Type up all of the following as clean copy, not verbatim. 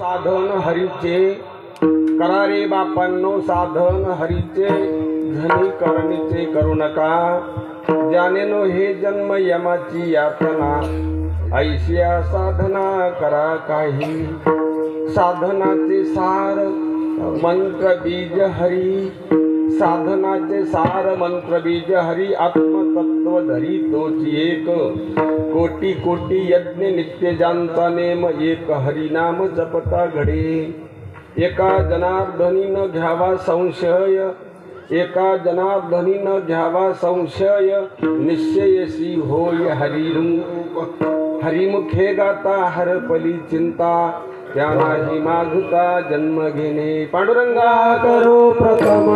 साधन हरीचे करारे बापांनो, साधन हरीचे धनी करणीचे करू नका. जानेनो हे जन्म यमाची यातना, ऐशिया साधना करा काही. साधनाचे सार मंत्र बीज हरी, साधनाचे सार मंत्र बीज हरी. आत्मतत्व धरी तोची एक, कोटी कोटी यज्ञ नित्य जानता नेम एक. हरिनाम जपता घडे, एका जनार्दनी न घ्यावा संशय, एका जनार्दनी न घ्यावा संशय. निश्चयसी होय हरिरूप, हरिमुखे गाता हरपली चिंता. त्या नाही मागता जन्म घेणे. पांडुरंगा करो प्रथम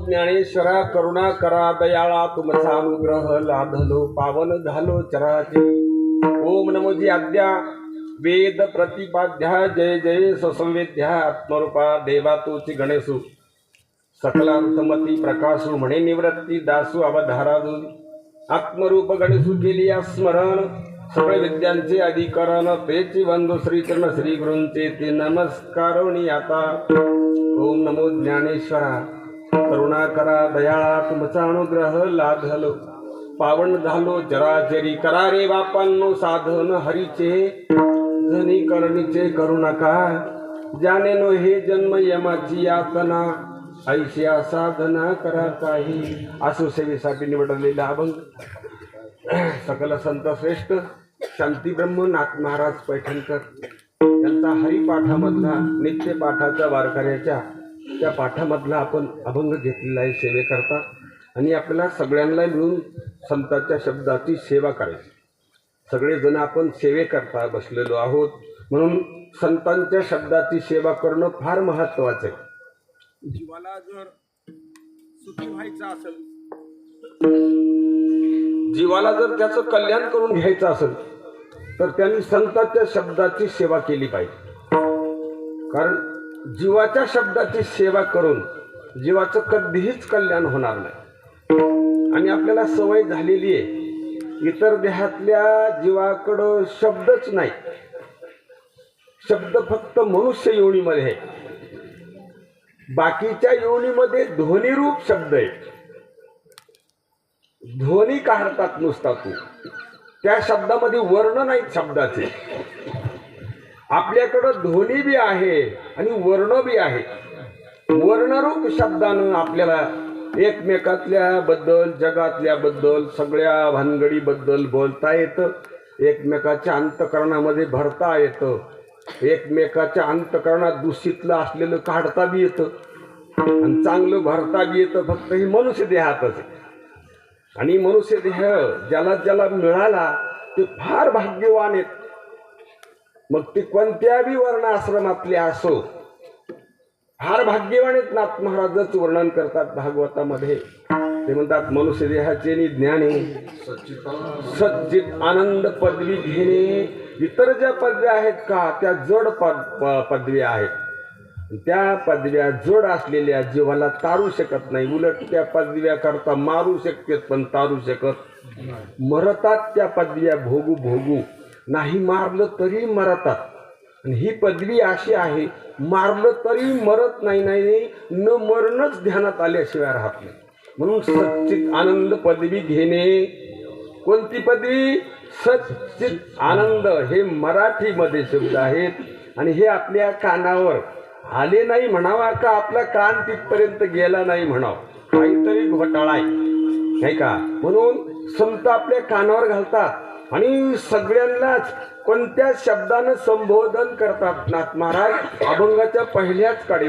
ज्ञानेश्वरा. करुणा करा दयाळा, तुमचा अनुग्रह लाधलो पावन झालो चराचे. ओम नमो जी आद्या वेद प्रतिपाद्या, जय जय ससंवेद्या आत्मरूपा. देवा तोची गणेशू सकलार्थमती प्रकाशू, म्हणे निवृत्ती दासू अवधाराजू. आत्मरूप गणेशू केली स्मरण, सगळे विद्यांचे अधिकरण. तेची बंधू श्रीचरण श्री गुरूंचे ते नमस्कारोणी आता. ओम नमो ज्ञानेश्वरा. करुणा करा दयाळा, तुमचा अनुग्रह लाधलो पावन झालो चराचरी. करा रे बापांनो साधन हरीचे, धनी करणीचे करू नका. जानेनो हे जन्म यमाची यातना, ऐशिया साधना करा काही. आसू सेवेसाठी निवडलेला अभंग सकल संत श्रेष्ठ शांती ब्रह्मनाथ महाराज पैठणकर यांचा हरिपाठामधला नित्य पाठाच्या वारकऱ्याच्या त्या पाठामधला आपण अभंग घेतलेला आहे सेवेकरता. आणि आपल्याला सगळ्यांना मिळून संतांच्या शब्दाची सेवा करायची. सगळेजण आपण सेवेकरता बसलेलो आहोत, म्हणून संतांच्या शब्दाची सेवा करणं फार महत्त्वाचं आहे. जीवाला जर सुखी व्हायचं असेल, जीवाला जर त्याचं कल्याण करून घ्यायचं असेल, तर त्यांनी संतांच्या शब्दाची सेवा केली पाहिजे. कारण जीवाच्या शब्दाची सेवा करून जीवाचं कधीच कल्याण होणार नाही. आणि आपल्याला सवय झालेली आहे, इतर देहातल्या जीवाकडं शब्दच नाही. शब्द फक्त मनुष्य योनीमध्ये आहे. बाकीच्या योनीमध्ये ध्वनिरूप शब्द आहे. ध्वनी काढतात नुसता तू, त्या शब्दामध्ये वर्ण नाहीत शब्दाचे. आपल्याकडं ध्वनी बी आहे आणि वर्ण बी आहे. वर्णरूप शब्दानं आपल्याला एकमेकातल्या बद्दल, जगातल्या बद्दल, सगळ्या भानगडीबद्दल बोलता येतं. एकमेकाच्या अंतकरणामध्ये भरता येतं. एकमेकाच्या अंतकरणात दूषितलं असलेलं काढता बी येतं आणि चांगलं भरता बी येतं. फक्त ही मनुष्य देहातच. आणि मनुष्य देह ज्याला ज्याला मिळाला ते फार भाग्यवान आहेत. मग ती कोणत्याही वर्ण आश्रमातले असो. फार भाग्यवान आहेत नाथ महाराजच वर्णन करतात भागवतामध्ये. ते म्हणतात मनुष्य देहाचे नि ज्ञाने सच्चित आनंद पदवी घेणे. इतर ज्या पदव्या आहेत का त्या जड पदव्या आहेत. त्या पदव्या जड असलेल्या जीवाला तारू शकत नाही. उलट त्या पदव्या करता मारू शकतात पण तारू शकत. मरतात त्या पदव्या भोगू भोगू. नाही मारलं तरी मरतात. आणि ही पदवी अशी आहे मारलं तरी मरत नाही. नाही न मरणच ध्यानात आल्याशिवाय राहत नाही. म्हणून सच्चित आनंद पदवी घेणे. कोणती पदवी? सच्चित आनंद. हे मराठीमध्ये शब्द आहेत आणि हे आपल्या कानावर आले नाही म्हणावा का आपला कान तिथपर्यंत गेला नाही म्हणावं. काहीतरी घोटाळा आहे नाही का. म्हणून संत आपल्या कानावर घालतात आणि सगळ्यांनाच कोणत्या शब्दानं संबोधन करतात. नाथ महाराज अभंगाच्या पहिल्याच कडे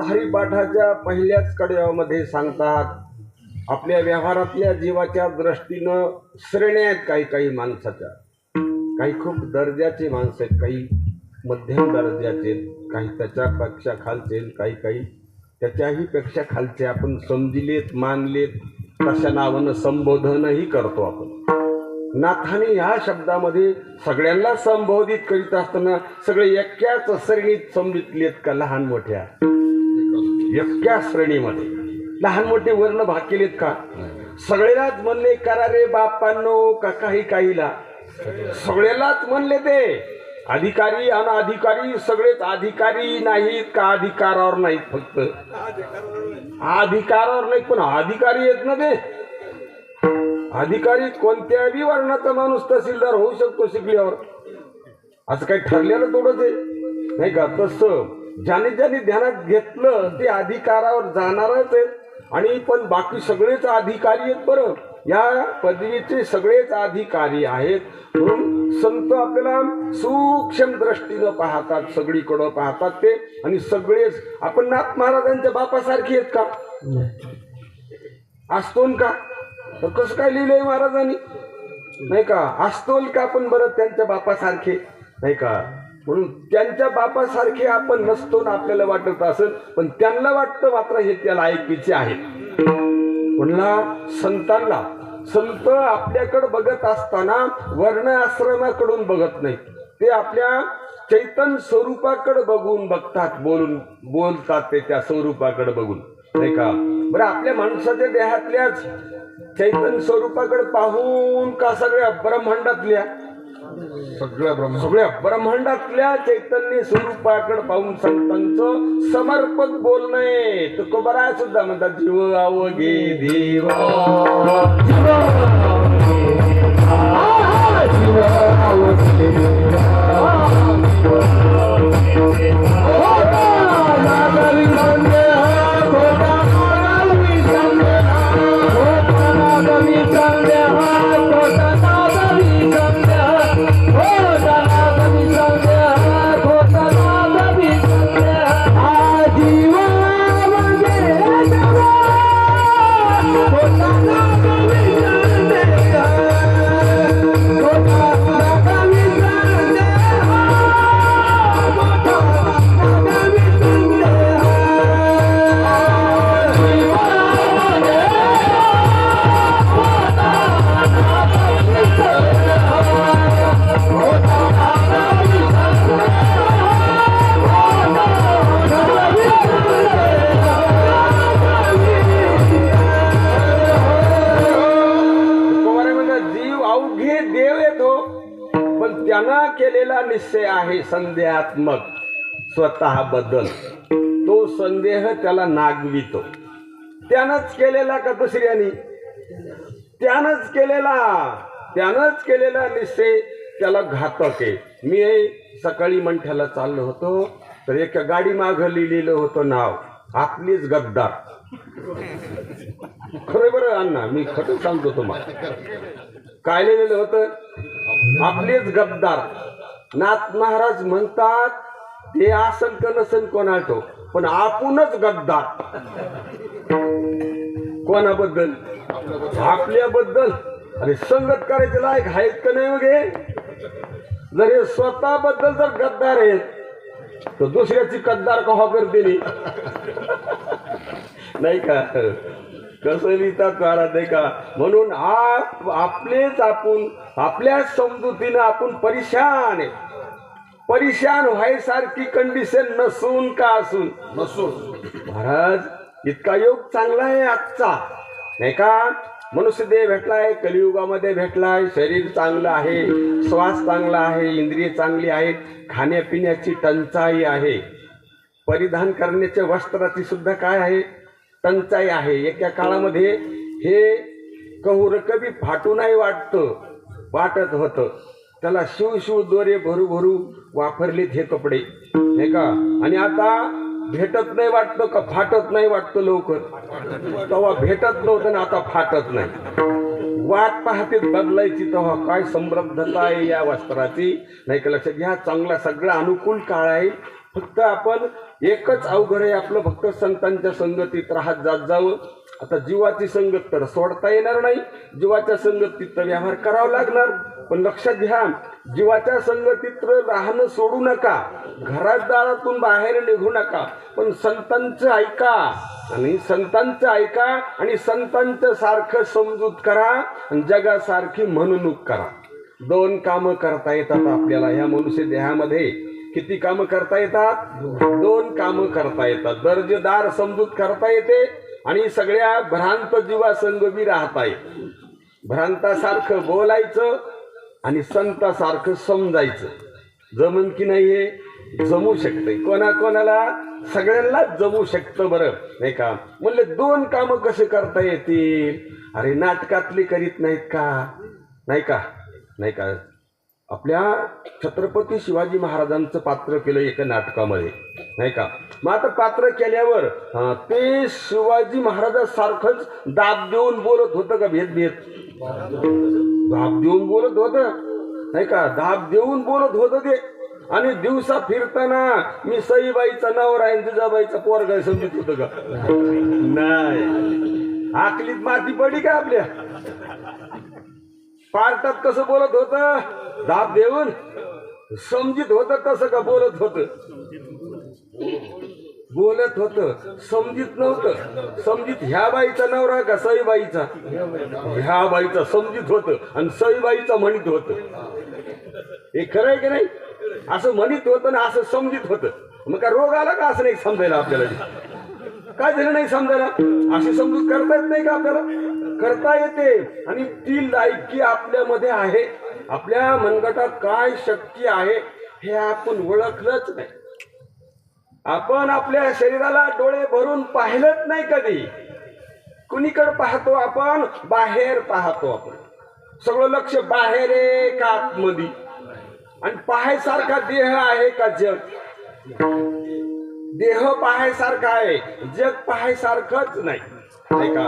हरिपाठाच्या पहिल्याच कड्यामध्ये सांगतात. आपल्या व्यवहारातल्या जीवाच्या दृष्टीनं श्रेण्या आहेत काही काही माणसाच्या. काही खूप दर्जाचे माणसं आहेत, काही मध्यम दर्जाचे, काही त्याच्यापेक्षा खालचे, काही काही त्याच्याही पेक्षा खालचे. आपण समजिलेत मानलेत तशा नावानं संबोधनही करतो आपण. नाथाने ह्या शब्दामध्ये सगळ्यांना संबोधित करीत असताना सगळे एक्याच श्रेणीत समजलेत का? लहान मोठ्या एक्या श्रेणीमध्ये लहान मोठे वर्ण भाग केलेत का? सगळ्यालाच म्हणले करा रे बापांनो का काही काहीला? सगळ्यालाच म्हणले ते. अधिकारी अनधिकारी सगळेच अधिकारी नाहीत का? अधिकारावर नाहीत, फक्त अधिकारावर नाहीत पण अधिकारी आहेत ना ते. अधिकारी कोणत्याही वर्णाचा माणूस तहसीलदार होऊ शकतो शिकल्यावर. असं काही ठरलेलं थोडंच आहे नाही का. तसं ज्याने ज्याने ध्यानात घेतलं ते अधिकारावर जाणारच आहेत. आणि पण बाकी सगळेच अधिकारी आहेत. बरं, या पदवीचे सगळेच अधिकारी आहेत. म्हणून संत आपल्याला सूक्ष्म दृष्टीनं पाहतात, सगळीकडं पाहतात ते. आणि सगळेच आपण नाथ महाराजांच्या बापासारखी आहेत का? असतोन का? तर कसं काय लिहिलंय महाराजांनी नाही का? असतोल का आपण बरं त्यांच्या बापासारखे नाही का? म्हणून त्यांच्या बापासारखे आपण नसतो ना आपल्याला वाटत असेल, पण त्यांना वाटतं मात्र हे त्याला ऐकायचे आहेत. म्हणला संतांना, संत आपल्याकडे बघत असताना वर्ण आश्रमाकडून बघत नाही, ते आपल्या चैतन्य स्वरूपाकडे बघून बघतात, बोलतात ते त्या स्वरूपाकडे बघून नाही का. बरं, आपल्या माणसाच्या देहातल्याच चैतन्य स्वरूपाकडे पाहून का सगळ्या ब्रह्मांडातल्या सगळ्या ब्रह्मांडातल्या चैतन्य स्वरूपाकडे पाहून संतांचं समर्पक बोलणं तुकोबरा सुद्धा म्हणतात जीव आवगे देवा केलेला निश्चय आहे संदेहात्मक स्वतः बद्दल तो संदेह त्याला नागवितो त्यानंच केलेला का दुसऱ्यानी त्यानंच केलेला निश्चय त्याला घातक आहे मी सकाळी मंठ्याला चाललो होतो तर एका गाडी मागं लिहिलेलं होतं नाव आपलीच गद्दार खरं बरं अण्णा मी खरं सांगतो तुम्हाला काय लिहिलेलं होतं आपलेच गद्दार नाथ महाराज म्हणतात ते आसन का नसन कोणाटो पण आपणच गद्दार कोणाबद्दल आपल्याबद्दल अरे संगत करायचे लायक आहेत का नाही वगे जर हे स्वतःबद्दल जर गद्दार आहेत तर दुसऱ्याची गद्दार कहा करते नाही का कसं लिहितात महाराज नाही का म्हणून आपलेच आपण आपल्या समजुतीनं आपण परेशान व्हायसारखी कंडिशन नसून का असून महाराज इतका योग चांगला आहे आजचा नाही का मनुष्य देह भेटलाय कलियुगामध्ये भेटलाय शरीर चांगलं आहे श्वास चांगला आहे इंद्रिय चांगली आहेत खाण्यापिण्याची टंचाई आहे परिधान करण्याच्या वस्त्राची सुद्धा काय आहे टंचाई आहे एका काळामध्ये हे कहूर कधी फाटू नाही वाटत होतं त्याला शिव दोरे भरू वापरलेत हे कपडे नाही का आणि आता भेटत नाही वाटतं का फाटत नाही वाटतं लवकर तेव्हा भेटत नव्हतं ना आता फाटत नाही वाट पाहते बदलायची तेव्हा काय समृद्धता आहे या वस्त्राची नाही का लक्षात घ्या चांगला सगळा अनुकूल काळ आहे फक्त आपण एकच अवघड आहे आपलं फक्त संतांच्या संगतीत राहत जात जावं आता जीवाची संगत तर सोडता येणार नाही जीवाच्या संगतीत तर व्यवहार करावा लागणार पण लक्षात घ्या जीवाच्या संगतीत राहणं सोडू नका घरात दारातून बाहेर निघू नका पण संतांचं ऐका आणि संतांचं सारखं समजूत करा आणि जगासारखी म्हणणूक करा दोन कामं करता येतात आपल्याला ह्या मनुष्य देहामध्ये किती कामं करता येतात दोन कामं करता येतात दर्जेदार समजूत करता येते आणि सगळ्या भ्रांत जीवासंगमी राहता येते भ्रांतासारखं बोलायचं आणि संतासारखं समजायचं जमन की नाही हे जमू शकते कोणाला सगळ्यांनाच जमू शकतं बरं नाही का म्हणले दोन कामं कसे करता येतील अरे नाटकातली करीत नाही का आपल्या छत्रपती शिवाजी महाराजांचं पात्र केलं एका नाटकामध्ये नाही का मग आता पात्र केल्यावर ते शिवाजी महाराजांसारखंच दाब देऊन बोलत होतं का भेद दाब देऊन बोलत होतं नाही का दाब देऊन बोलत होतं ते आणि दिवसा फिरताना मी सईबाईचा नवरा आहे जिजाबाईचा पोरगा समजत होतं का नाही आकलीत माती पडी का आपल्या पार्टात कसं बोलत होतं दाब देऊन समजित होतं तसं का बोलत होतं समजित नव्हतं समजित ह्या बाईचा नवरा का सईबाईचा ह्या बाईचा समजित होतं आणि सईबाईचा म्हणत होतं हे खरं आहे की नाही असं म्हणत होतं ना असं समजित होतं मग का रोग आला का असं नाही समजायला आपल्याला काय झालं नाही समजायला अशी समजूत करता येत नाही का आपल्याला करता येते आणि ती लायकी आपल्यामध्ये आहे आपल्या मनगटात काय शक्ती आहे हे आपण ओळखलंच नाही. आपण आपल्या शरीराला डोळे भरून पाहिलंच नाही कधी. कुणीकडे पाहतो आपण? बाहेर पाहतो. आपण सगळं लक्ष बाहेर आहे का आतमध्ये? आणि पाहायसारखा देह आहे का जग? देह पाहायसारखा आहे, जग पाहायसारखंच नाही. का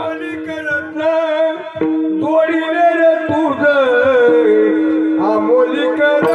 जोडीले रे तुझ आमोली कर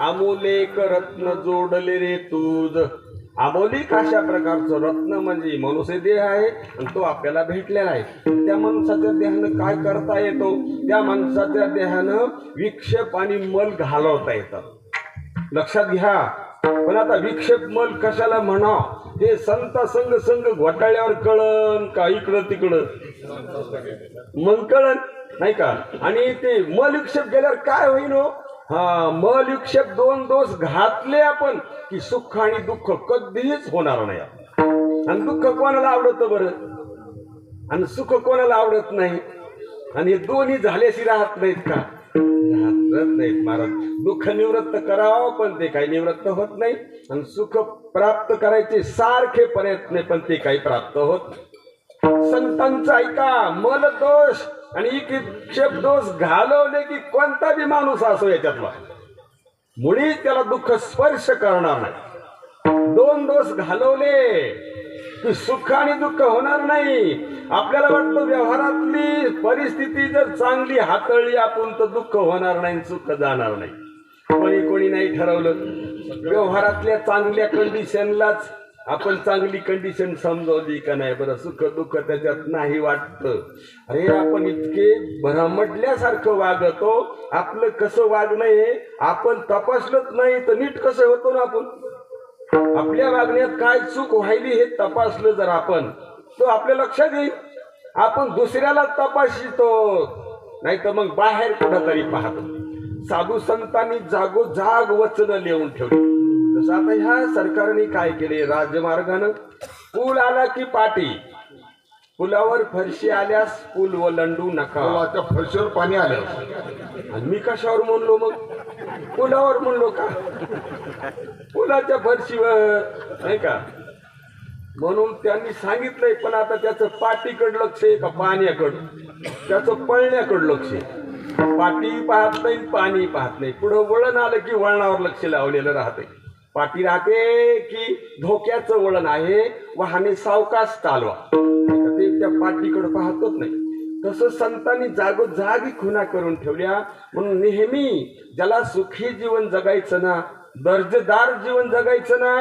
आमोलेक रत्न जोडले रे तुझ. आमोलिक अशा प्रकारचं रत्न म्हणजे मनुष्य देह आहे आणि तो आपल्याला भेटलेला आहे. त्या माणसाच्या देहानं काय करता येतो? त्या माणसाच्या देहानं विक्षेप आणि मल घालवता येतात. लक्षात घ्या. पण आता विक्षेप मल कशाला म्हणा ते संत संग संग घोटाळ्यावर कळन का इकडं तिकडं मग कळन नाही का? आणि ते मल विक्षेप गेल्यावर काय होईन? हा, मल विक्षेप दोन दोष घातले आपण की सुख आणि दुःख कधीच होणार नाही. आणि दुःख कोणाला आवडतं बरं? आणि सुख कोणाला आवडत नाही? आणि हे दोन्ही झाल्याशी राहत नाहीत का? राहत नाहीत महाराज. दुःख निवृत्त करावं पण ते काही निवृत्त होत नाही. आणि सुख प्राप्त करायचे सारखे प्रयत्न पण ते काही प्राप्त होत नाही. संतांचा ऐका, मल दोष आणि विक्षेप दोष घालवले की कोणता बी माणूस असो याच्यातला मुळीच त्याला दुःख स्पर्श करणार नाही. दोन दोष घालवले की सुख आणि दुःख होणार नाही. आपल्याला वाटतं व्यवहारातली परिस्थिती जर चांगली हाताळली आपण तर दुःख होणार नाही, सुख जाणार नाही. कोणी नाही ठरवलं व्यवहारातल्या चांगल्या कंडिशनलाच आपण चांगली कंडिशन समजवली का नाही बरं? सुख दुःख त्याच्यात नाही वाटतं. अरे आपण इतके भरमटल्यासारखं वागतो. आपलं कसं वागणं हे आपण तपासलंच नाही तर नीट कसं होतो ना? आपण आपल्या वागण्यात काय चूक व्हायली हे तपासलं जर आपण तो आपल्या लक्षात येईल. आपण दुसऱ्याला तपासितो नाही तर मग बाहेर कुठंतरी पाहतो. साधू संतांनी जागोजाग वचनं लिहून ठेवली. तसं आता ह्या सरकारने काय केले? राजमार्गानं पूल आला की पाटी, पुलावर फरशी आल्यास पूल ओलांडू नका. फरशीवर पाणी आलं आणि मी कशावर म्हणलो? मग पुलावर म्हणलो का? पुलाच्या फरशीवर नाही का? म्हणून त्यांनी सांगितलंय. पण आता त्याचं पाटीकडं लक्ष आहे का पाण्याकडं? त्याचं पळण्याकडं लक्ष आहे. पाटी पाहत नाही, पाणी पाहत नाही. पुढं वळण आलं की वळणावर लक्ष लावलेलं राहते. पाटी राहते की धोक्याचं वळण आहे, वाहने सावकाश चालवा, ते त्या पाटीकडे पाहतच नाही. तसं संतांनी जागोजागी खुणा करून ठेवल्या. म्हणून नेहमी ज्याला सुखी जीवन जगायचं ना, दर्जेदार जीवन जगायचं ना,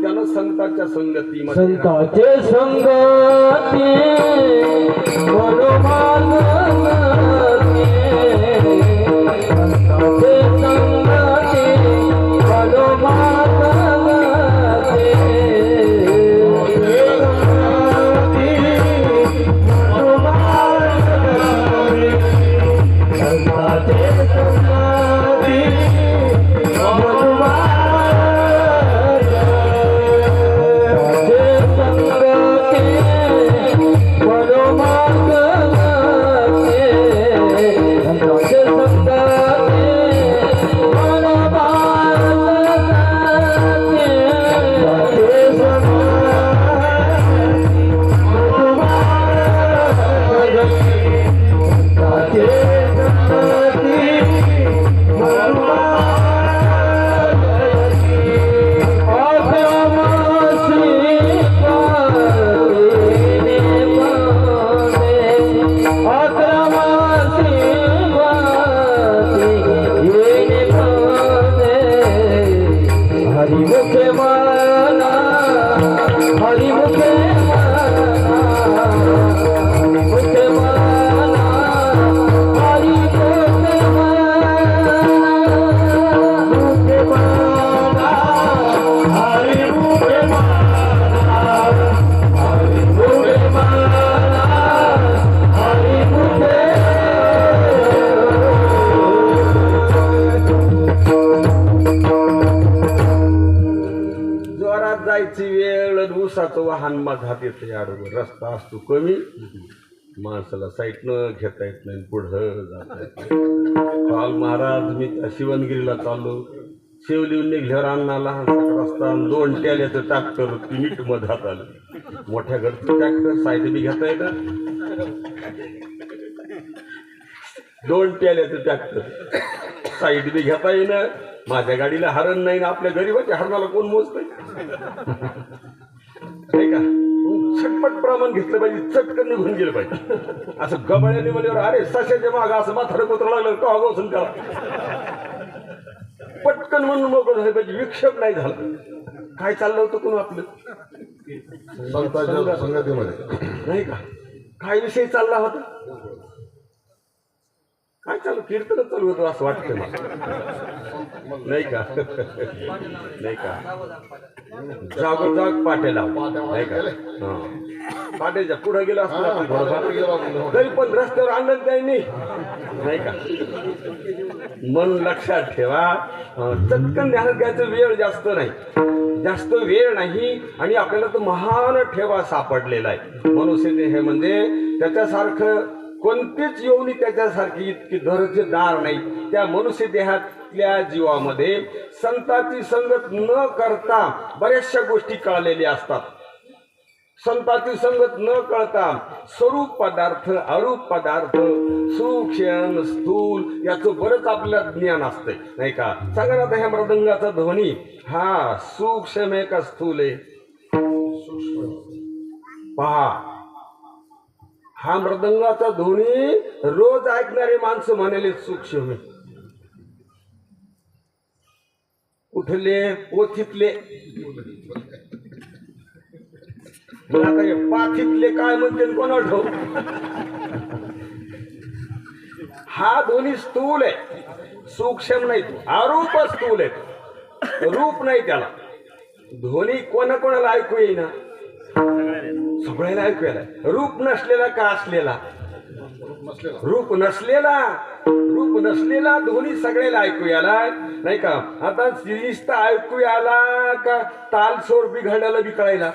त्यानं संतांच्या संगतीमध्ये संतांचे संगती जायची वेळ ऊसाचं वाहन माझ्यात येते आडवं रस्ता असतो कमी माणसाला साईडनं घेता येत नाही पुढं जाता येत नाही. काल महाराज मी त्या शिवणगिरीला चाललो शिवलिहून निघल्यावर अण्णा लहानसा रस्ता 2 ट्रॅक्टरचं ट्रॅक्टर नीट मधात आलं मोठ्या घरचं ट्रॅक्टर साईड बी घेता येतं 2 ट्रॅक्टरचं ट्रॅक्टर साईड बी घेता येईना माझ्या गाडीला हरण नाही ना आपल्या गरीबाच्या हरणाला कोण मोजतंय नाही का छटपट प्रमाण घेतलं पाहिजे चटकन निघून गेलं पाहिजे असं गबाळ्याने म्हणल्यावर अरे सशाच्या माग असं माथारं कोत्र लागलं का गोसून का पटकन म्हणून मोकळं झालं पाहिजे विक्षेप नाही झाला काय चाललं होतं कोण आपलं संगतीमध्ये नाही का काय विषय चालला होता काय चालू कीर्तन चालू होतं असं वाटतं मला नाही का नाही का जागोजाग पाट्या लाव नाही का पाट्याच्या पुढे गेला असतो तरी पण रस्त्यावर आनंद द्यायनी नाही का म्हणून लक्षात ठेवा चटकन ध्यानात घ्यायचं वेळ जास्त वेळ नाही आणि आपल्याला तर महान ठेवा सापडलेला आहे मनुष्य हे म्हणजे त्याच्यासारखं कोणतीच योनी त्याच्यासारखी इतकी दर्जेदार नाही त्या मनुष्य देहातल्या जीवामध्ये संतांची संगत न करता बऱ्याचशा गोष्टी कळलेल्या असतात संतांची संगत न कळता स्वरूप पदार्थ अरूप पदार्थ सूक्ष्म स्थूल याचं बरंच आपल्याला ज्ञान असतंय नाही का सांगा ना ह्या मृदंगाचा ध्वनी हा सूक्ष्म आहे का स्थूल आहे पहा हा मृदंगाचा ध्वनी रोज ऐकणारे माणसं म्हणाले सूक्ष्म कुठले पोथीतले मला आता पाथीतले काय म्हणते कोणा ठाऊ हा ध्वनी स्थूल आहे सूक्ष्म नाही अरूप स्थूल आहे रूप नाही त्याला ध्वनी कोणाकोणाला ऐकू येईना सगळ्याला ऐकूयाला रूप नसलेला का असलेला रूप नसलेला ध्वनी सगळ्याला ऐकू याला नाही का आता नुसतं ऐकू याला का तालसोर बिघाड्याला बी कळायला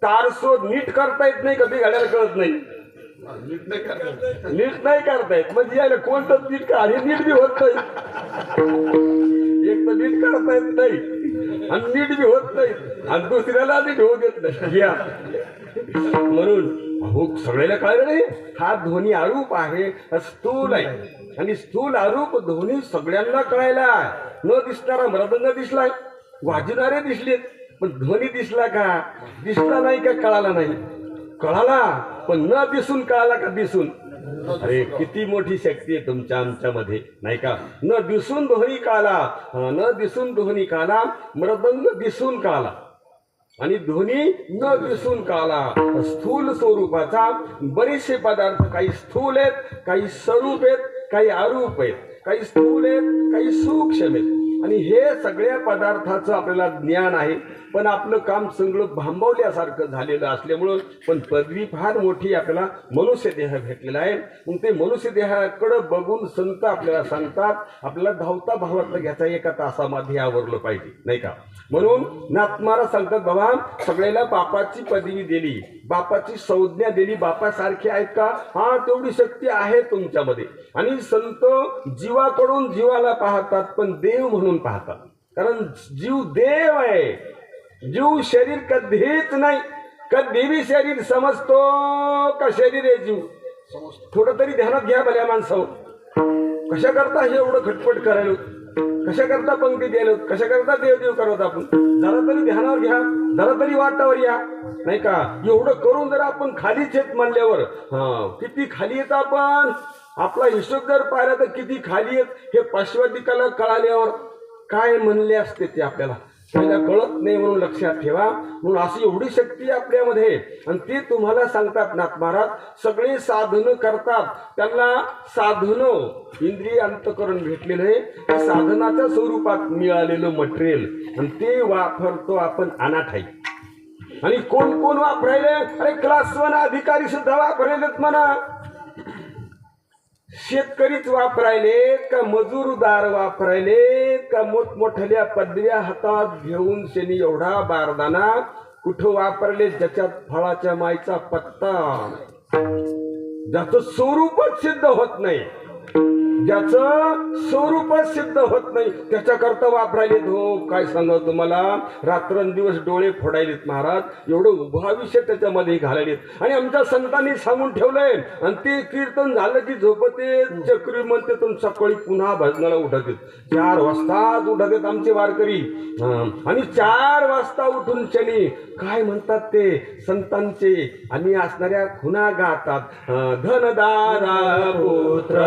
तारसोर नीट करता येत नाही का बिघाड्याला कळत नाही नीट नाही करता येत म्हणजे याला कोणतं नीट का हे नीट बी होत नाही एक तर नीट करता येत नाही आणि नीट बी होत नाही आणि दुसऱ्याला नीट होऊ देत नाही या म्हणून हो सगळ्याला कळलं नाही हा ध्वनी अरूप आहे स्थूल आहे आणि स्थूल अरूप ध्वनी सगळ्यांना कळायला न दिसणारा मृदंग दिसलाय वाजणारे दिसलेत पण ध्वनी दिसला का दिसला नाही का कळाला नाही कळाला पण न दिसून कळाला का दिसून अरे किती मोठी शक्ती आहे तुमच्या आमच्यामध्ये नाही का न दिसून ध्वनी कळाला न दिसून ध्वनी कळाला मृदंग दिसून कळाला आणि ध्वनी न दिसून कळाला स्थूल स्वरूपाचा बरेचसे पदार्थ काही स्थूल आहेत काही स्वरूप आहेत काही अरूप आहेत काही स्थूल आहेत काही सूक्ष्म आहेत आणि हे सगळ्या पदार्थाचं आपल्याला ज्ञान आहे, पण आपलं काम सगळं भांबवल्यासारखं झालेलं असल्यामुळं, पण पदवी फार मोठी आपल्याला मनुष्य देह भेटलेला आहे. मग ते मनुष्य देहाकडे बघून संत आपल्याला सांगतात, आपल्याला धावता भावातलं घ्यायचा एका तासामध्ये आवरलं पाहिजे, नाही का. म्हणून नाथ महाराज सांगतात, बाबा सगळ्याला बापाची पदवी दिली, बापाची संज्ञा दिली, बापासारखे आहेत का? हा, तेवढी शक्ती आहे तुमच्यामध्ये. आणि संत जीवाकडून जीवाला पाहतात, पण देव म्हणून पाहतात. कारण जीव देव आहे, जीव शरीर कधीच नाही. कधी बी शरीर समजतो का शरीर आहे जीव? थोडं तरी ध्यानात घ्या भल्या माणसावर. कशा करता हे एवढं खटपट करायला, कशा करता पंक्ती द्यायला, कशा करता देव करत आपण? जरा तरी ध्यानावर घ्या, जरा तरी वाटावर या, नाही का. एवढं करून जर आपण खालीच येत म्हणल्यावर, किती खाली येत आपण, आपला हिशोब जर पाहिला तर किती खाली येत हे पार्श्वदिकाला कळाल्यावर काय म्हणले असते ते आपल्याला पहिला कळत नाही. म्हणून लक्षात ठेवा. म्हणून अशी एवढी शक्ती आपल्यामध्ये, आणि ते तुम्हाला सांगतात नाथ महाराज. सगळे साधनं करतात, त्यांना साधनं इंद्रिय अंतकरण भेटलेलं आहे, ते साधनाच्या स्वरूपात मिळालेलं मटेरियल, आणि ते वापरतो आपण अनाठाई. आणि कोण कोण वापरायले? अरे क्लास 1 अधिकारी सुद्धा वापरायलेत म्हणा. शेतकरीच वापरायले का मजूरदार वापरायले का मोठमोठ्या पदव्या हातात घेऊन शेनी एवढा बारदाना कुठं वापरले ज्याच्यात फळाच्या माईचा पत्ता, ज्याचं स्वरूपच सिद्ध होत नाही, ज्याचं स्वरूपच सिद्ध होत नाही, त्याच्याकरता वापरायलेत. हो, काय सांगा तुम्हाला, रात्रंदिवस डोळे फोडायलेत महाराज, एवढं उभा विषय त्याच्यामध्ये घालायलेत. आणि आमच्या संतांनी सांगून ठेवलंय, आणि ते कीर्तन झालं की झोपते चक्री म्हणते, तर सकाळी पुन्हा भजनाला उठत येत. 4 वाजताच उठत येत आमचे वारकरी. आणि 4 वाजता उठून शनी काय म्हणतात ते संतांचे आणि असणाऱ्या खुणा गातात. धनदारा पुत्र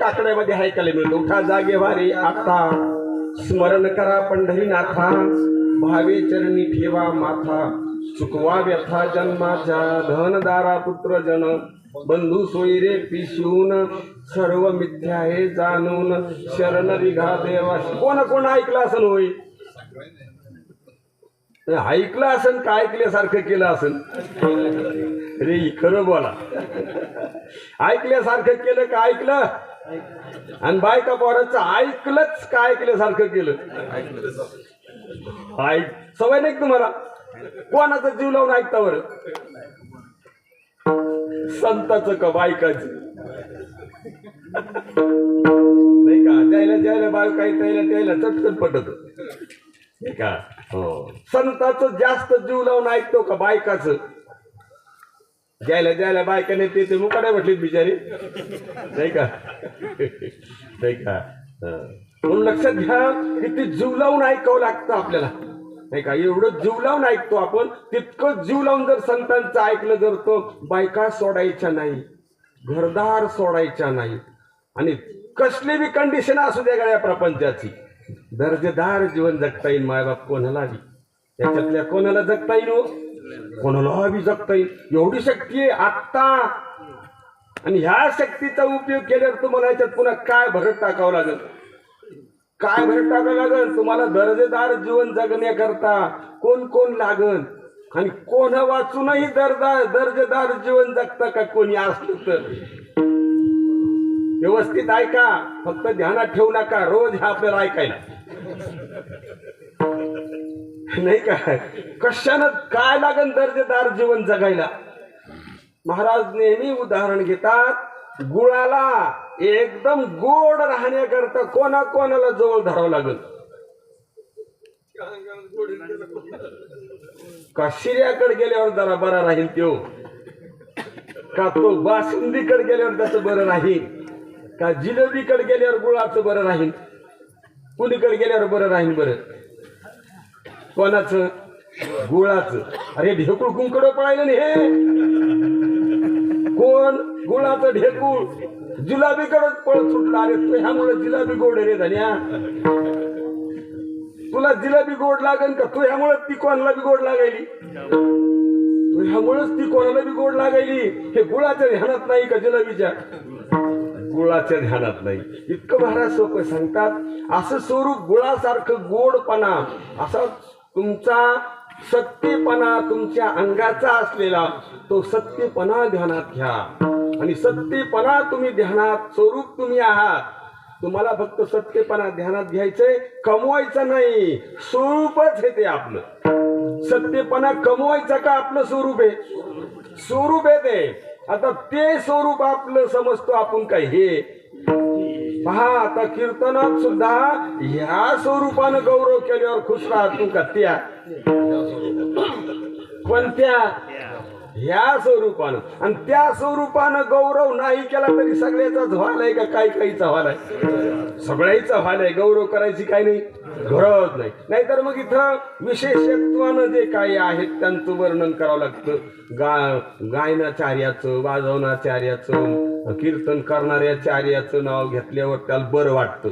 काकड्यामध्ये ऐकायला मिळतं. उठा जागे वारे आता, स्मरण करा पंढरीनाथा, भावे चरणी ठेवा माथा, चुकवा व्यथा जन्माच्या, धनदारा पुत्र जन, बंधू सोयरे पिशून, सर्व मिथ्या हे जाणून, शरण रिघा देवा. कोण ऐकलं असं होई, ऐकलं असन का ऐकल्यासारखं केलं असन रे, खरं बोला. ऐकल्यासारखं केलं का ऐकलं, आणि बायका पोराचं ऐकलंच का ऐकल्यासारखं केलं? सवय नाही तुम्हाला? कोणाचा जीव लावून ऐकता बरं, संताचं का बायकाचं? नाही का, द्यायला बायका काही त्याला चटकन पटत, नाही का. हो, संताचं जास्त जीव लावून ऐकतो का बायकाचं? द्यायला बायकाने ते मुकाड्या म्हटलीत बिचारी, नाही का, नाही का. म्हणून लक्षात घ्या, किती जीव लावून ऐकावं लागतं आपल्याला, नाही का. एवढं जीव लावून ऐकतो आपण, तितकं जीव लावून जर संतांचं ऐकलं, जर तो बायका सोडायच्या नाही, घरदार सोडायच्या नाही, आणि कसली बी कंडिशन असू द्या गळ्या प्रपंचाची, दर्जेदार जीवन जगता येईल मायबाप कोणाला बी, त्याच्यातल्या कोणाला जगता येईल हो? कोणाला बी जगता येईल एवढी शक्ती आहे आत्ता. आणि ह्या शक्तीचा उपयोग केल्यावर तुम्हाला याच्यात पुन्हा काय भरत टाकावं लागेल, काय भरत टाकावं लागेल तुम्हाला? दर्जेदार जीवन जगण्याकरता कोण कोण लागल आणि कोण वाचूनही दर्जेदार जीवन जगता का कोणी असलं तर? व्यवस्थित ऐका, फक्त ध्यानात ठेवू नका, रोज हे आपल्याला ऐकायला नाही का? कशानं काय लागन दर्जेदार जीवन जगायला? महाराज नेहमी उदाहरण घेतात, गुळाला एकदम गोड राहण्याकरता कोणाला जवळ धरावं लागल? का शिर्याकडे गेल्यावर जरा बरा राहील तो, का तो बासुंदीकडे गेल्यावर त्याचं बरं राहील, का जिलेबीकडे गेल्यावर गुळाचं बरं राहील? कुणीकडे गेल्यावर बरं राहील? बरं कोणाचं? गुळाचं. अरे ढेकूळ कुंकड पळायला नाही हे कोण? गुळाचं ढेकूळ जिलाबीकडेच पळत सुटला. अरे तू ह्यामुळे जिलाबी गोड रे धन्या, तुला जिलाबी गोड लागेल का? तू ह्यामुळे ती कोणाला बी गोड लागायली, तू ह्यामुळेच ती कोणाला बी गोड लागायली. हे गुळाच्या ध्यानात नाही का? जिलाबीच्या गुळाच्या ध्यानात नाही. इतकं महाराज सोपं सांगतात. असं स्वरूप गुळासारखं गोडपणा, असा तुमचा सत्यपणा तुमच्या अंगाचा असलेला तो सत्यपणा ध्यानात घ्या. आणि सत्यपणा तुम्ही ध्यानात, स्वरूप तुम्ही आहात. तुम्हाला फक्त सत्यपणा ध्यानात घ्यायचंय, कमवायचं नाही. स्वरूपच हे ते आपलं. सत्यपणा कमवायचा का? आपलं स्वरूप आहे, स्वरूप आहे ते. आता ते स्वरूप आपलं समजतो आपण काय? हे पहा, आता कीर्तनात सुद्धा ह्या स्वरूपानं गौरव केल्यावर खुश राहतो का? त्या कोणत्या? ह्या स्वरूपानं. आणि त्या स्वरूपानं गौरव नाही केला तरी सगळ्याचाच व्हालाय का? काहीचा व्हालाय, सगळ्याचा व्हालाय. गौरव करायची काही नाही, गरज नाही. नाहीतर मग इथं विशेषत्वानं जे काही आहेत त्यांचं वर्णन करावं लागतं. गायनाचार्याचं, वाजवणाचार्याचं, कीर्तन करणाऱ्याचार्याचं नाव घेतल्यावर त्याला बरं वाटतं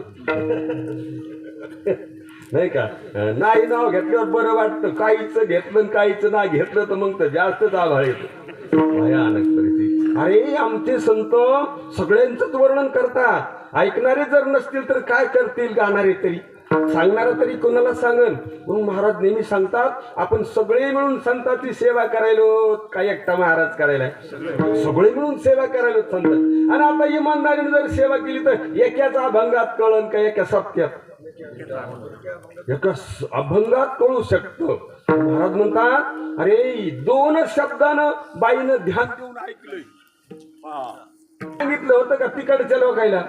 नाही का? नाही नाव घेतल्यावर बरं वाटतं. काहीच घेतलं काहीच नाही घेतलं तर मग तर जास्तच आभाळ येतो. भयानक परिस्थिती. अरे आमचे संत सगळ्यांचंच वर्णन करतात. ऐकणारे जर नसतील तर काय करतील? गाणारे तरी, सांगणारा तरी कोणाला सांगन? म्हणून महाराज नेहमी सांगतात, आपण सगळे मिळून संतांची सेवा करायलो. काय एकटा महाराज करायला? सगळे मिळून सेवा करायलो संत. आणि आता इमानदारीने जर सेवा केली तर एकाचा अभंगात कळन का एका सत्यात? एका अभंगात कळू शकतं. महाराज म्हणतात, अरे 2 शब्दानं बाईनं ध्यान देऊन ऐकलंय. सांगितलं होतं का तिकडच्या लोकायला?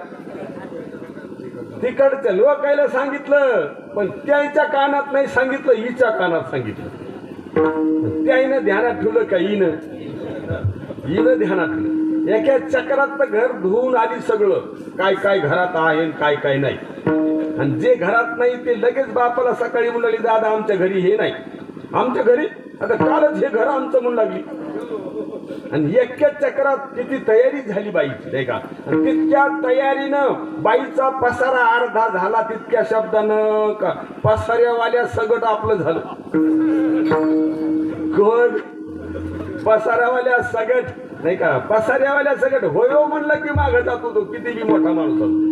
तिकडच्या लोकायला सांगितलं, पण त्याच्या कानात नाही सांगितलं, हिच्या कानात सांगितलं. त्याईनं ध्यानात ठेवलं का? हिनं ध्यानात ठेवलं. एका चक्रात तर घर धुवून आली सगळं, काय काय घरात आहे काय काय नाही. आणि जे घरात नाही ते लगेच बापाला सकाळी म्हणाली, दादा आमच्या घरी हे नाही, आमच्या घरी आता कालच हे घर आमचं म्हणू लागली. आणि एका चक्रात किती तयारी झाली बाईची नाही का? आणि तितक्या तयारीनं बाईचा पसारा अर्धा झाला. तितक्या शब्दानं का पसाऱ्यावाल्या सगळं आपलं झालं. कोण? पसाऱ्यावाल्या सगट नाही का? पसाऱ्यावाल्या सगट होयो म्हणलं की मागं जातो तो, किती बी मोठा माणूस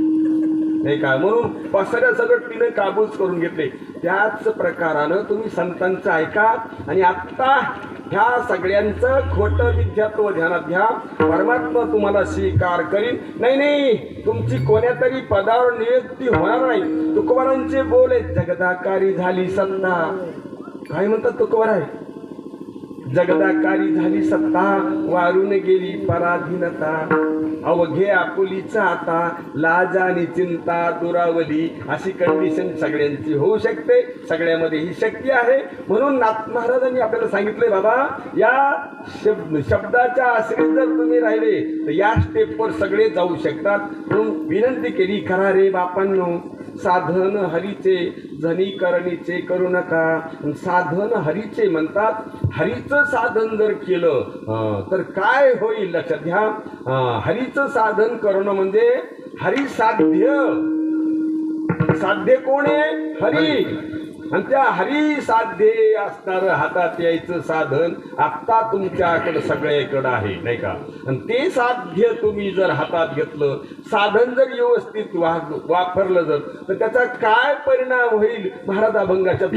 नाही का? म्हणून पसाऱ्या सगळं तिने काबूज करून घेतले. त्याच प्रकारानं तुम्ही संतांचं ऐका. आणि आत्ता ह्या सगळ्यांचं खोटं विद्यात्व ध्यानात घ्या. परमात्मा तुम्हाला स्वीकार करीन. नाही, तुमची कोण्या तरी पदावर नियुक्ती होणार नाही. तुकोबारांचे बोल आहेत, जगदाकारी झाली सत्ता. काय म्हणतात तुकोबार? जगदाकारी झाली सत्ता, वारून गेली पराधीनता. अवघे आपुलीचा आता, लाज आणि चिंता दुरावली. अशी कंडिशन सगळ्यांची होऊ शकते. सगळ्यामध्ये ही शक्ती आहे. म्हणून नाथ महाराजांनी आपल्याला सांगितलंय, बाबा या शब्दाच्या आश्रित जर तुम्ही राहिले तर या स्टेपवर सगळे जाऊ शकतात. म्हणून विनंती केली, करा रे बापांनो साधन हरीचे, जनी करणीचे करू नका. साधन हरीचे म्हणतात. हरीचं साधन जर केलं तर काय होईल लक्षात घ्या. हरीचं साधन करणं म्हणजे हरी साध्य. साध्य कोण आहे? हरी. आणि त्या हरी साध्य असणार हातात यायचं साधन आत्ता तुमच्याकडे सगळ्याकडे आहे, नाही का? आणि ते साध्य तुम्ही जर हातात घेतलं, साधन जर व्यवस्थित वापरलं जर, तर त्याचा काय परिणाम होईल? महाराज अभंगाच्या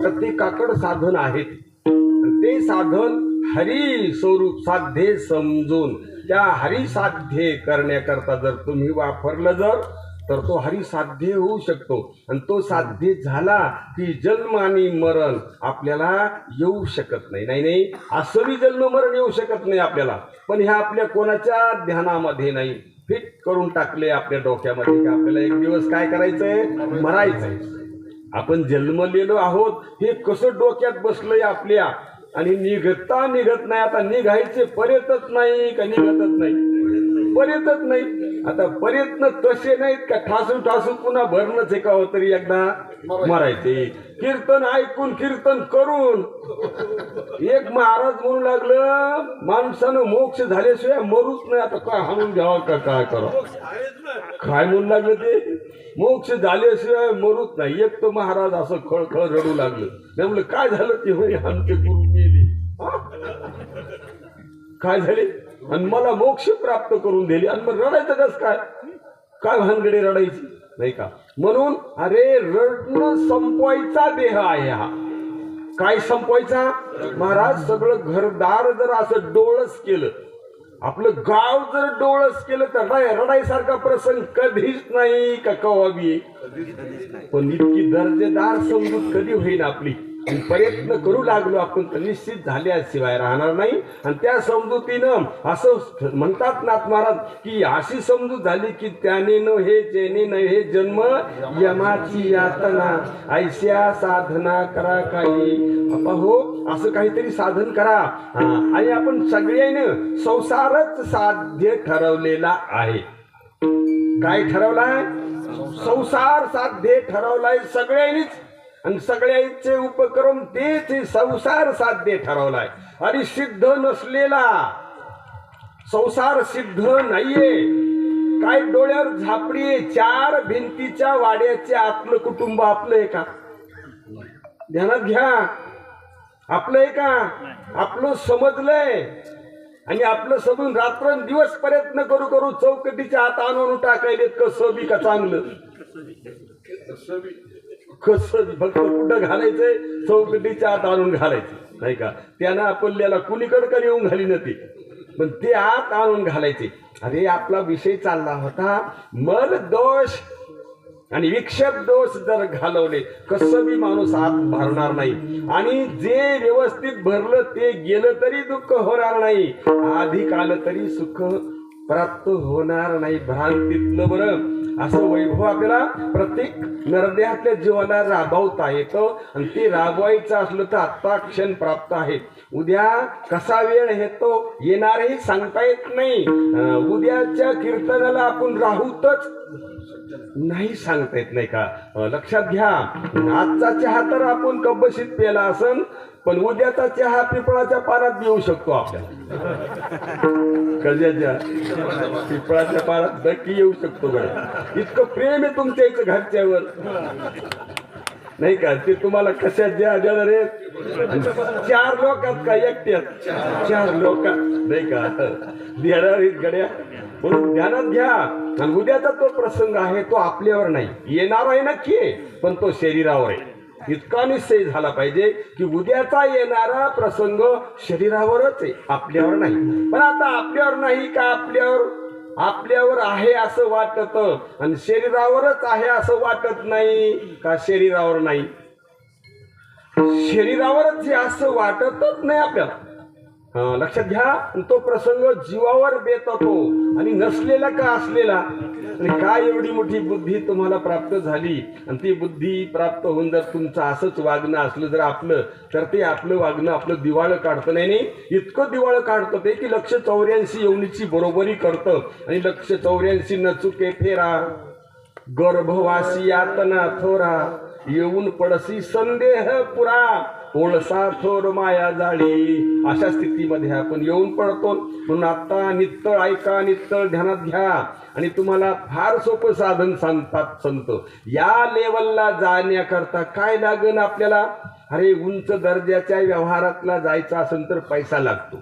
प्रत्येकाकडे साधन आहेत. ते साधन हरी स्वरूप साध्य समजून त्या हरी साध्य करण्याकरता जर तुम्ही वापरलं जर, तर तो हरी साध्य होऊ शकतो. आणि तो साध्य झाला की जन्म आणि मरण आपल्याला येऊ शकत नाही. नाही असं बी जन्म मरण येऊ शकत नाही आपल्याला, पण ह्या आपल्या कोणाच्या ध्यानामध्ये नाही. फिट करून टाकले आपल्या डोक्यामध्ये की आपल्याला एक दिवस काय करायचंय? मरायचंय. आपण जन्मलेलो आहोत हे कसं डोक्यात बसलंय आपल्या, आणि निघता निघत नाही. आता निघायचे पर्यंतच नाही का? निघतच नाही, पर्यंतच नाही. आता प्रयत्न तसे नाहीत का ठासून ठासून पुन्हा भरणंच आहे का हो तरी एकदा मरायचे. कीर्तन ऐकून कीर्तन करून एक महाराज म्हणू लागलं, माणसानं मोक्ष झाल्याशिवाय मरूच नाही. आता काय हाणून घ्यावं का काय करावं? काय म्हणू लागलं ते? मोक्ष झाल्याशिवाय मरूच नाही. एक तर महाराज असं खळखळ रडू लागलं. त्यामुळे काय झालं ते होय आमचे गुरु मेले, काय झाले आणि मला मोक्ष प्राप्त करून दिले, आणि मग रडायचं कस काय? काय भानगडे रडायची, नाही का? म्हणून अरे रडणं संपवायचा देह आहे हा. काय संपवायचा? महाराज सगळं घरदार जर असं डोळस केलं, आपलं गाव जर डोळस केलं, तर रडायसारखा प्रसंग कधीच नाही का कवा बी. पण इतकी दर्जेदार समजूत कधी होईल आपली? प्रयत्न करू लागलो आपण तर निश्चित झाल्याशिवाय राहणार नाही. आणि त्या समजुतीनं असं म्हणतात नाथ महाराज की अशी समजूत झाली की त्याने न हे जेने न हे जन्म यमाची यातना, ऐश्या साधना करा काही. हो असं काहीतरी साधन करा. आणि आपण सगळ्यांनी संसारच साध्य ठरवलेला आहे. काय ठरवलाय? संसार साध्य ठरवलाय सगळ्यांनीच. आणि सगळ्याचे उपक्रम तेच संसार साध्य ठरवलाय. आणि सिद्ध नसलेला संसार सिद्ध नाहीये. काय डोळ्यावर झापडी, चार भिंतीच्या वाड्याचे आतलं कुटुंब आपलं आहे का? ध्यानात घ्या, आपलं आहे का? आपलं समजलंय. आणि आपलं समजून रात्रंदिवस प्रयत्न करू करू चौकटीच्या आत आणून टाकायले. कसं बी का चांगलं? कसं फक्त कुठं घालायचंय? चौकटीच्या आत आणून घालायचं. नाही का. त्यानं आपल्याला कुणीकडे येऊन घाली नव्हती, पण ते आत आणून घालायचे. अरे आपला विषय चालला होता मल दोष आणि विक्षेप दोष जर घालवले कसं बी माणूस आत भरणार नाही, आणि जे व्यवस्थित भरलं ते गेलं तरी दुःख होणार नाही, अधिक आलं तरी सुख प्राप्त होणार नाही. भ्रांतीतलं बरं असं वैभव आपल्याला प्रत्येक नरदेहातल्या जीवाला राबवता येतं, आणि ते राबवायचं असलं तर आत्ता क्षण प्राप्त आहे. उद्या कसा वेळ येतो येणारही सांगता येत नाही. उद्याच्या कीर्तनाला आपण राहूतच नाही सांगता येत, नाही का. लक्षात घ्या, आजचा चहा तर आपण कब्बशीत प्याला असन, पण उद्याचा चहा पिपळाच्या पारात येऊ शकतो आपल्याला. कशाच्या? पिपळाच्या पारात नक्की येऊ शकतो बरं. इतकं प्रेम आहे तुमच्या इथं घरच्यावर, नाही का. ते तुम्हाला कशात द्या रे, 4 लोकात का एकट्यात? 4 लोकात, नाही का. देणार गड्या, म्हणून ध्यानात घ्या. आणि उद्याचा तो प्रसंग आहे तो आपल्यावर नाही, येणार आहे नक्की आहे, पण तो शरीरावर आहे. इतका निश्चय झाला पाहिजे की उद्याचा येणारा प्रसंग शरीरावरच आहे, आपल्यावर नाही. पण आता आपल्यावर नाही का, आपल्यावर आहे असं वाटत, आणि शरीरावरच आहे असं वाटत नाही का. शरीरावर नाही, शरीरावरच हे असं वाटतच नाही आपल्याला. लक्षात घ्या. तो प्रसंग जीवावर बेततो, आणि नसलेला का असलेला. आणि काय एवढी मोठी बुद्धी तुम्हाला प्राप्त झाली, आणि ती बुद्धी प्राप्त होऊन जर तुमचं असंच वागणं असलं जर आपलं, तर ते आपलं वागणं आपलं दिवाळं काढतं. नाही, इतकं दिवाळं काढतं ते की 184 योनीची बरोबरी करतं. आणि 184 न चुके फेरा, गर्भवासी यातना थोरा, येऊन पडसी संदेह पुरा, ओळसा थोर माया जाळी. अशा स्थितीमध्ये आपण येऊन पडतो. म्हणून आता नित्तळ ऐका, नित्तळ ध्यानात घ्या. आणि तुम्हाला फार सोपं साधन सांगतात संत. या लेवलला जाण्याकरता काय लागेल आपल्याला? अरे उंच दर्जाच्या व्यवहारातला जायचं असेल तर पैसा लागतो,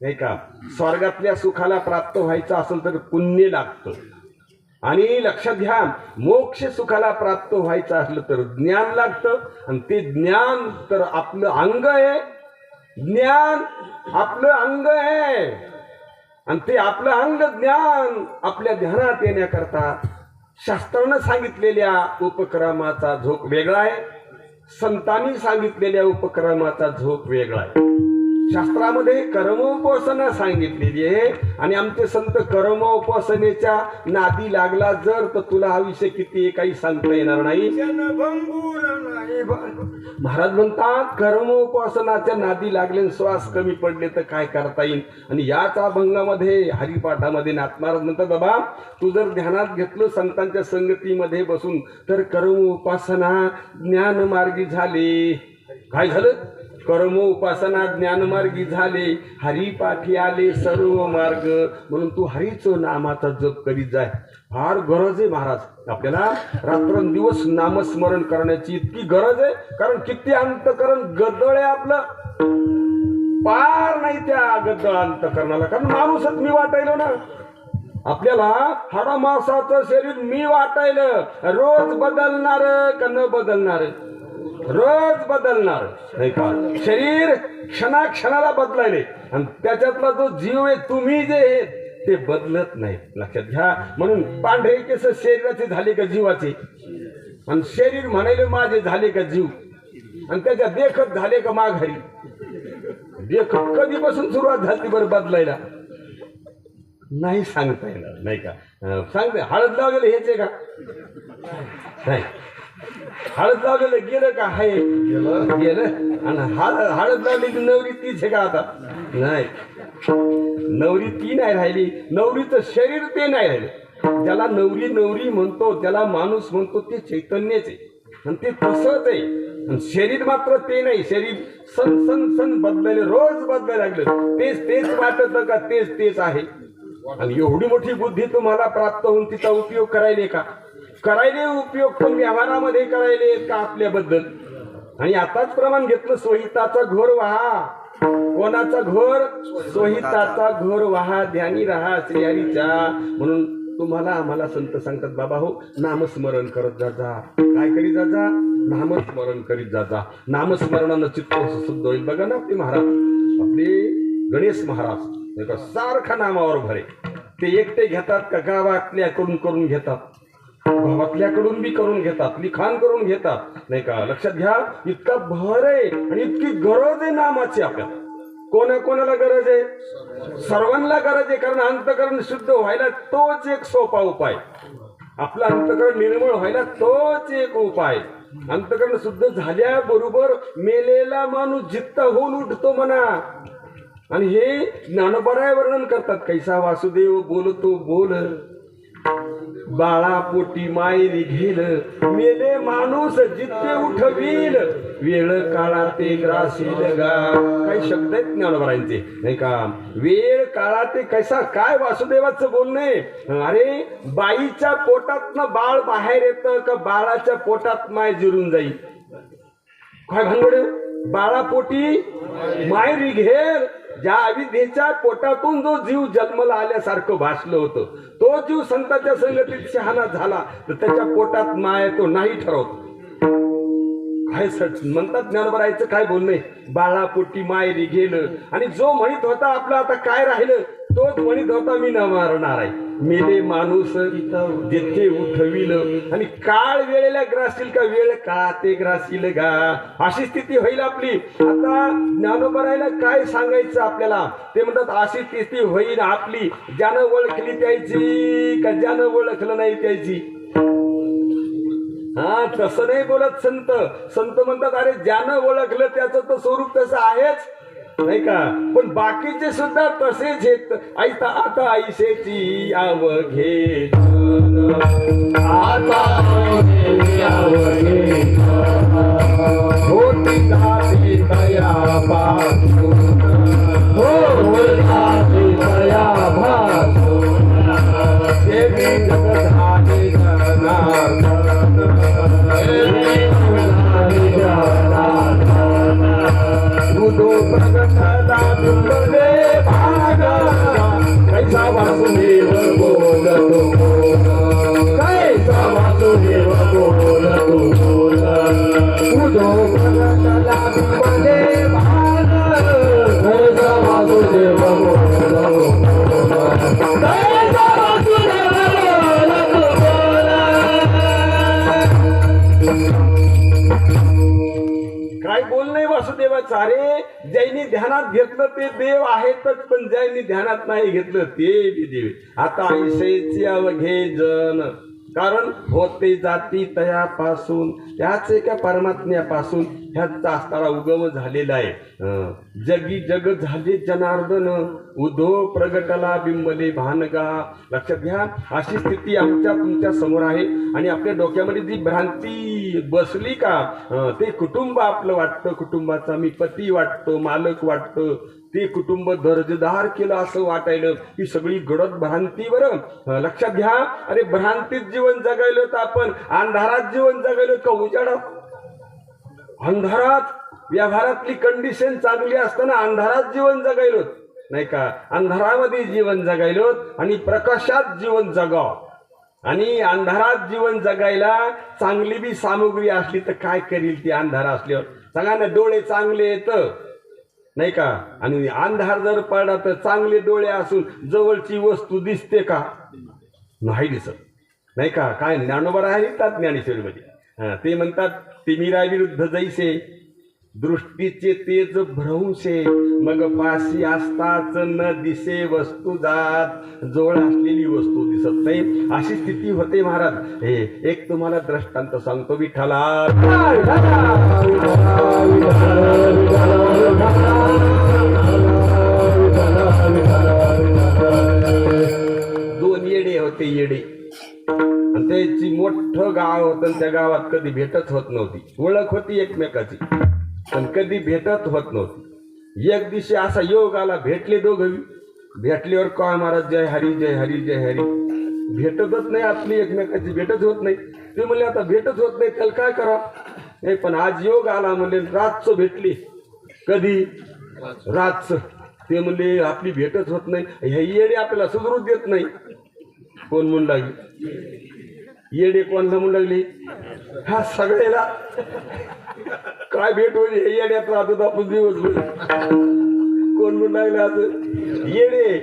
नाही का. स्वर्गातल्या सुखाला प्राप्त व्हायचं असेल तर पुण्य लागतं. आणि लक्षात घ्या, मोक्ष सुखाला प्राप्त व्हायचं असलं तर ज्ञान लागतं. आणि ते ज्ञान तर आपलं अंग आहे, ज्ञान आपलं अंग आहे. आणि ते आपलं अंग ज्ञान आपल्या ध्यानात येण्याकरता शास्त्रानं सांगितलेल्या उपक्रमाचा झोक वेगळा आहे, संतांनी सांगितलेल्या उपक्रमाचा झोक वेगळा आहे. शास्त्रामध्ये कर्मोपासना सांगितलेली आहे, आणि आमचे संत कर्मोपासनेच्या नादी लागला जर तर तुला हा विषय किती काही सांगता येणार नाही. महाराज म्हणतात कर्मोपासनाच्या नादी लागले, श्वास कमी पडले तर काय करता येईल. आणि याच अभंगामध्ये हरिपाठामध्ये नाथमाराज म्हणतात, बाबा तू जर ध्यानात घेतलं संतांच्या संगतीमध्ये बसून तर कर्मोपासना ज्ञानमार्गी झाले. काय झालं? कर्म उपासना ज्ञानमार्गी झाले, हरिपाठी आले सर्व मार्ग. म्हणून तू हरीचं नामाचा जप करीत जाय. फार गरज आहे महाराज आपल्याला, रात्रंदिवस नामस्मरण करण्याची इतकी गरज आहे. कारण किती अंतकरण गद्दळ आहे आपलं, पार नाही त्या गद्दळ अंतकरणाला. कारण माणूसच मी वाटायलो ना आपल्याला, हाडामासाचं शरीर मी वाटायलं. रोज बदलणार का न बदलणार? रोज बदलणार, नाही का. शरीर क्षणाक्षणाला बदलायले, आणि त्याच्यातला जो जीव आहे तुम्ही जे आहे ते बदलत नाही. लक्षात घ्या. म्हणून पांढरे केस शरीराचे झाले का जीवाचे, आणि शरीर म्हणायले माझे झाले का जीव, आणि त्याच्या देखत झाले का माघारी. देखत कधीपासून सुरुवात झाली बरं बदलायला? नाही सांगता येणार, नाही का. सांगते हळद लावलेलं हेच आहे का? नाही. हळद लावलेलं गेलं का? आहे गेलं. आणि हळद लावलेली नवरी तीच आहे का आता? नाही, नवरी ती नाही राहिली. नवरीचं शरीर ते नाही राहिलं. ज्याला नवरी नवरी म्हणतो, ज्याला माणूस म्हणतो ते चैतन्यच आहे, आणि ते तसंच आहे. आणि शरीर मात्र ते नाही. शरीर सन सन सन बदलायला, रोज बदलायला लागलं. तेच तेच वाटत का तेच तेच आहे. आणि एवढी मोठी बुद्धी तुम्हाला प्राप्त होऊन तिचा उपयोग करायले का? करायले उपयोग, पण व्यवहारामध्ये करायले का आपल्याबद्दल? आणि आताच प्रमाण घेतलं, स्वहिताचा घोर व्हा. कोणाचा घोर? स्वहिताचा घोर व्हा, ध्यानी राहा श्रीहरीच्या. म्हणून तुम्हाला आम्हाला संत सांगतात, बाबा हो नामस्मरण करत जा. काय करीत जा? नामस्मरण करीत जाता. नामस्मरणानं चित्त शुद्ध होईल. बघा ना आपले महाराज, आपले गणेश महाराज नाही का, सारखा नामावर भरे. ते एकटे घेतात का गावातल्याकडून करून घेतात, गावातल्याकडून बी करून घेतात, लिखाण करून घेतात नाही का. लक्षात घ्या, इतका भर आहे आणि इतकी गरज आहे नामाची आपल्याला. कोणाला गरज आहे? सर्वांना गरज आहे. कारण अंतकरण शुद्ध व्हायला तोच एक सोपा उपाय. आपलं अंतकरण निर्मळ व्हायला तोच एक उपाय. अंतकरण शुद्ध झाल्याबरोबर मेलेला माणूस जित्ता होऊन उठतो म्हणा. आणि हे ज्ञानोबराय वर्णन करतात. कैसा वासुदेव बोलतो बोल, बाळा पोटी मायरी घेल, मेले माणूस जित्ते उठवील, वेळ काळा ते ग्रासील गा. काही शब्द आहेत ज्ञानोबरायांचे नाही का. वेळ काळा ते कैसा, काय वासुदेवाचं बोलणे. अरे बाईच्या पोटातनं बाळ बाहेर येतं का बाळाच्या पोटात माय जिरून जाईल? काय भानगड? बाळापोटी मायरी घेल. ज्या अविद्येच्या पोटातून जो जीव जन्माला आल्यासारखं भासलं होतं, तो जीव संतांच्या संगतीत शहाणा झाला तर त्याच्या पोटात माय तो नाही ठरवतो. काय म्हणतात ज्ञानोबरायचं काय बोलणे. बाळापोटी मायरी गेलं. आणि जो म्हणत होता आपला आता काय राहिलं, तोच म्हणत होता मी न मारणार आहे. मेले माणूस जेथे उठविल. आणि काळ वेळेला ग्रासील का, वेळ काळा ते ग्रासील गा. अशी स्थिती होईल आपली. आता ज्ञानोबरायला काय सांगायचं आपल्याला, ते म्हणतात अशी स्थिती होईल आपली, ज्यानं ओळखली त्याची का ज्यानं ओळखलं नाही त्याची. हा, तसं नाही बोलत संत. संत म्हणतात अरे ज्यानं ओळखलं त्याचं तर स्वरूप तसं आहेच नाही का. पण बाकीचे सुद्धा तसेच आहेत. ऐता आता ऐसेची अवघे आता होती जाती दयापासून, होती दयापासून, देवी जगधाने जनार्दन, उदो प्रगटला बिंबले भागा, कैसा वासुदेव बोलतो बोल, कैसा वासुदेव बोलतो बोल. उदो प्रगटला बिंबले भागा, कैसा वासुदेव बोलतो बोल, कैसा वासुदेव बोलतो बोल. काय बोलणे वासुदेवाचं. अरे ज्यांनी ध्यानात घेतलं ते देव आहेतच, पण ज्यांनी ध्यानात नाही घेतलं ते बी देव. आता ऐसेचे अवघे जन, कारण होते जाती तयापासून, त्याच एका परमात्म्यापासून ह्याचा असणारा उगम झालेला आहे. जगी जग झाले जनार्दन, उदो प्रगटला बिंबले भानगा. लक्षात घ्या, अशी स्थिती आमच्या तुमच्या समोर आहे. आणि आपल्या डोक्यामध्ये जी भ्रांती बसली का, ते कुटुंब आपलं वाटतं, कुटुंबाचा मी पती वाटतो, मालक वाटतं, ते कुटुंब दर्जेदार केलं असं वाटायलं. ही सगळी गडद भ्रांती. बरं लक्षात घ्या, अरे भ्रांतीत जीवन जगायलो तर आपण अंधारात जीवन जगायलो का उजाडात? अंधारात व्यवहारातली कंडिशन चांगली असताना अंधारात जीवन जगायलो नाही का. अंधारामध्ये जीवन जगायलो आणि प्रकाशात जीवन जगाव. आणि अंधारात जीवन जगायला चांगली बी सामुग्री असली तर काय करील ती अंधार असल्यावर? सांगा ना, डोळे चांगले येत नाही का, आणि अंधार जर पडला तर चांगले डोळे असून जवळची वस्तू दिसते का? नाही दिसत नाही का. काय ज्ञानोबा आहेत ज्ञानेश्वरीमध्ये, ते म्हणतात तिमिराविरुद्ध जैसे दृष्टीचे तेज भ्रंशे, मग पाशी असताच न दिसे वस्तू जात, जवळ असलेली वस्तू दिसत नाही. अशी स्थिती होते महाराज. हे एक तुम्हाला दृष्टांत सांगतो. विठ्ठला दोन येडे होते. येडे आणि त्याची मोठं गाव होतं. त्या गावात कधी भेटच होत नव्हती. ओळख होती एकमेकाची पण कधी भेटत होत नव्हती. एक दिवशी असा योग आला, भेटले दोघं. भेटल्यावर काय महाराज, जय हरी जय हरी जय हरी. भेटतच नाही आपली एकमेकाची, भेटच होत नाही. ते म्हणले आता भेटच होत नाही, त्याला काय करा. नाही पण आज योग आला म्हणले, रातचं भेटली. कधी? रातचं. ते म्हणले आपली भेटच होत नाही. हे येडे आपल्याला सुधरू देत नाही. कोण म्हणू लागली? येडे कोणला म्हणू लागली? हा सगळ्याला काय भेट होईल हे येड्यात राहतो आपण दिवसभर. कोण म्हणून लागलं असं येडे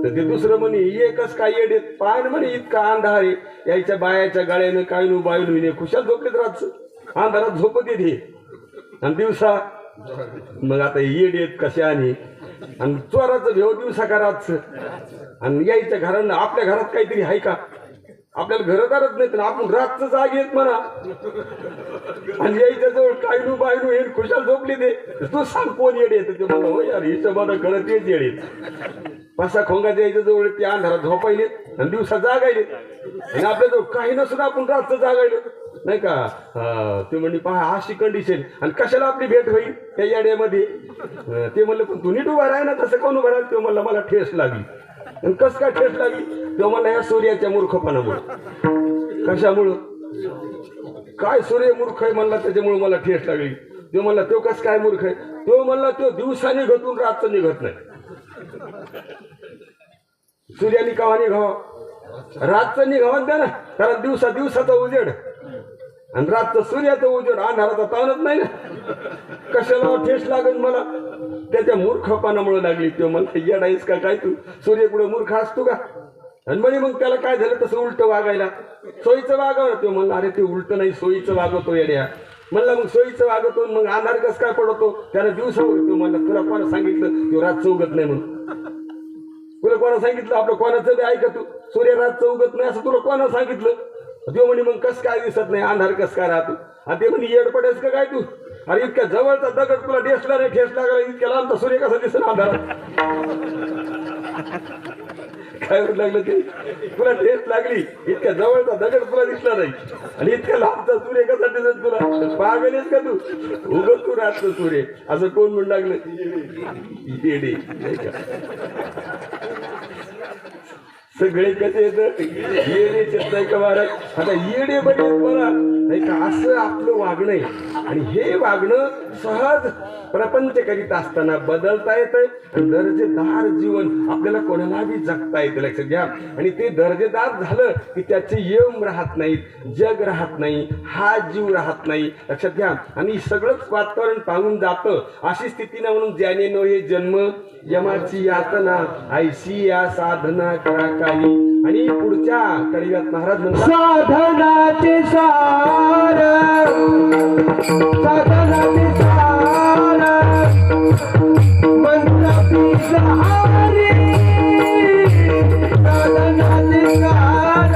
तर ते दुसरं म्हणे एकच काय येडेत पाय म्हणे इतका अंधार आहे यायच्या बायाच्या गाळ्यानं काय नु बायू नु खुशाल झोपलेत रातच अंधारात झोपत येते आणि दिवसा मग आता येडेत कशा आणि चोराचं भेव दिवसा का रातच आणि यायच्या घरांना आपल्या घरात काहीतरी आहे का आपल्याला घरदारच नाही तर आपण रातचं जाग येत म्हणा आणि यायच्या जवळ कायनू बायनू हे खुशाल झोपली ते तू सांग कोण येडे येतं ते मला हो यार हिशोबानं कळत तेच येडे पासा खोंगाच्या यायच्या जवळ ते अंधारात झोपायले आणि दिवसा जागायले आणि आपल्याजवळ काही नसून आपण रातचं जागायलो नाही का ते म्हणजे पहा अशी कंडिशन आणि कशाला आपली भेट होईल त्या येड्यामध्ये ते म्हणलं पण तू नीट उभा राह ना तसं कोण उभा राहिलं ते म्हणलं मला ठेस लागली आणि कस काय ठेस लागली तेव्हा मला या सूर्याच्या मूर्खपणामुळे कशामुळं काय सूर्य मूर्ख आहे म्हणला त्याच्यामुळे मला ठेस लागली तो म्हणला तो कस काय मूर्ख आहे तो म्हणला तो दिवसा निघतून रातचं निघत नाही सूर्याने कवा निघावा रातचं निघावं द्या ना कारण दिवसाचा उजेड आणि रातचं सूर्याचं उजेड अंधाराचा ताणत नाही ना कशाला ठेस लागत मला त्याच्या मूर्खपणामुळे लागली तो म्हणता येडाईस का काय तू सूर्य पुढे मूर्ख असतो का आणि म्हणे मग त्याला काय झालं तसं उलट वागायला सोयीचं वागावं तो म्हणला अरे ते उलट नाही सोयीचं वागवतो येड्या म्हणला मग सोयीचं वागवतो मग अंधार कस काय पडतो त्याला दिवसा उगतो म्हणला तुला कोणा सांगितलं तो रातचं उगत नाही म्हणून तुला कोणा सांगितलं आपलं कोणाचं बी ऐका तू सूर्य रातचं उगत नाही असं तुला कोणा सांगितलं तो म्हणे मग कस काय दिसत नाही अंधार कस काय राहतो आणि ते म्हणे येड पडेस का काय तू अरे इतक्या जवळचा दगड तुला ठेसला नाही ठेस लागला इतक्या लांबचा सूर्य कसा दिसत अंधारात काय होत लागलं ते तुला ठेस लागली इतक्या जवळचा दगड तुला दिसला नाही आणि इतक्या लांबचा सूर्य कसा दिसत तुला पागलेस का तू उगत तू राहतो सूर्य असं कोण म्हणू लागलं येडे नाही का सगळे कसे येत येडेच येत नाही का महाराज आता येडे बने बघा नाही का असं आपलं वागणं आहे आणि हे वागणं सहज प्रपंच करीत असताना बदलता येतंय आणि दर्जेदार जीवन आपल्याला कोणाला बी जगता येतं लक्षात घ्या आणि ते दर्जेदार झालं की त्याचे यम राहत नाहीत जग राहत नाही हा जीव राहत नाही लक्षात घ्या आणि सगळंच वातावरण पाहून जातं अशी स्थिती ना म्हणून ज्याने नो हे जन्म यमाची यातना ऐशी या साधना करा काही आणि पुढच्या कळव्यात महाराज म्हणतात साधनाचे सार साधनाचे सार मंत्र बीज हरी साधनाचे सार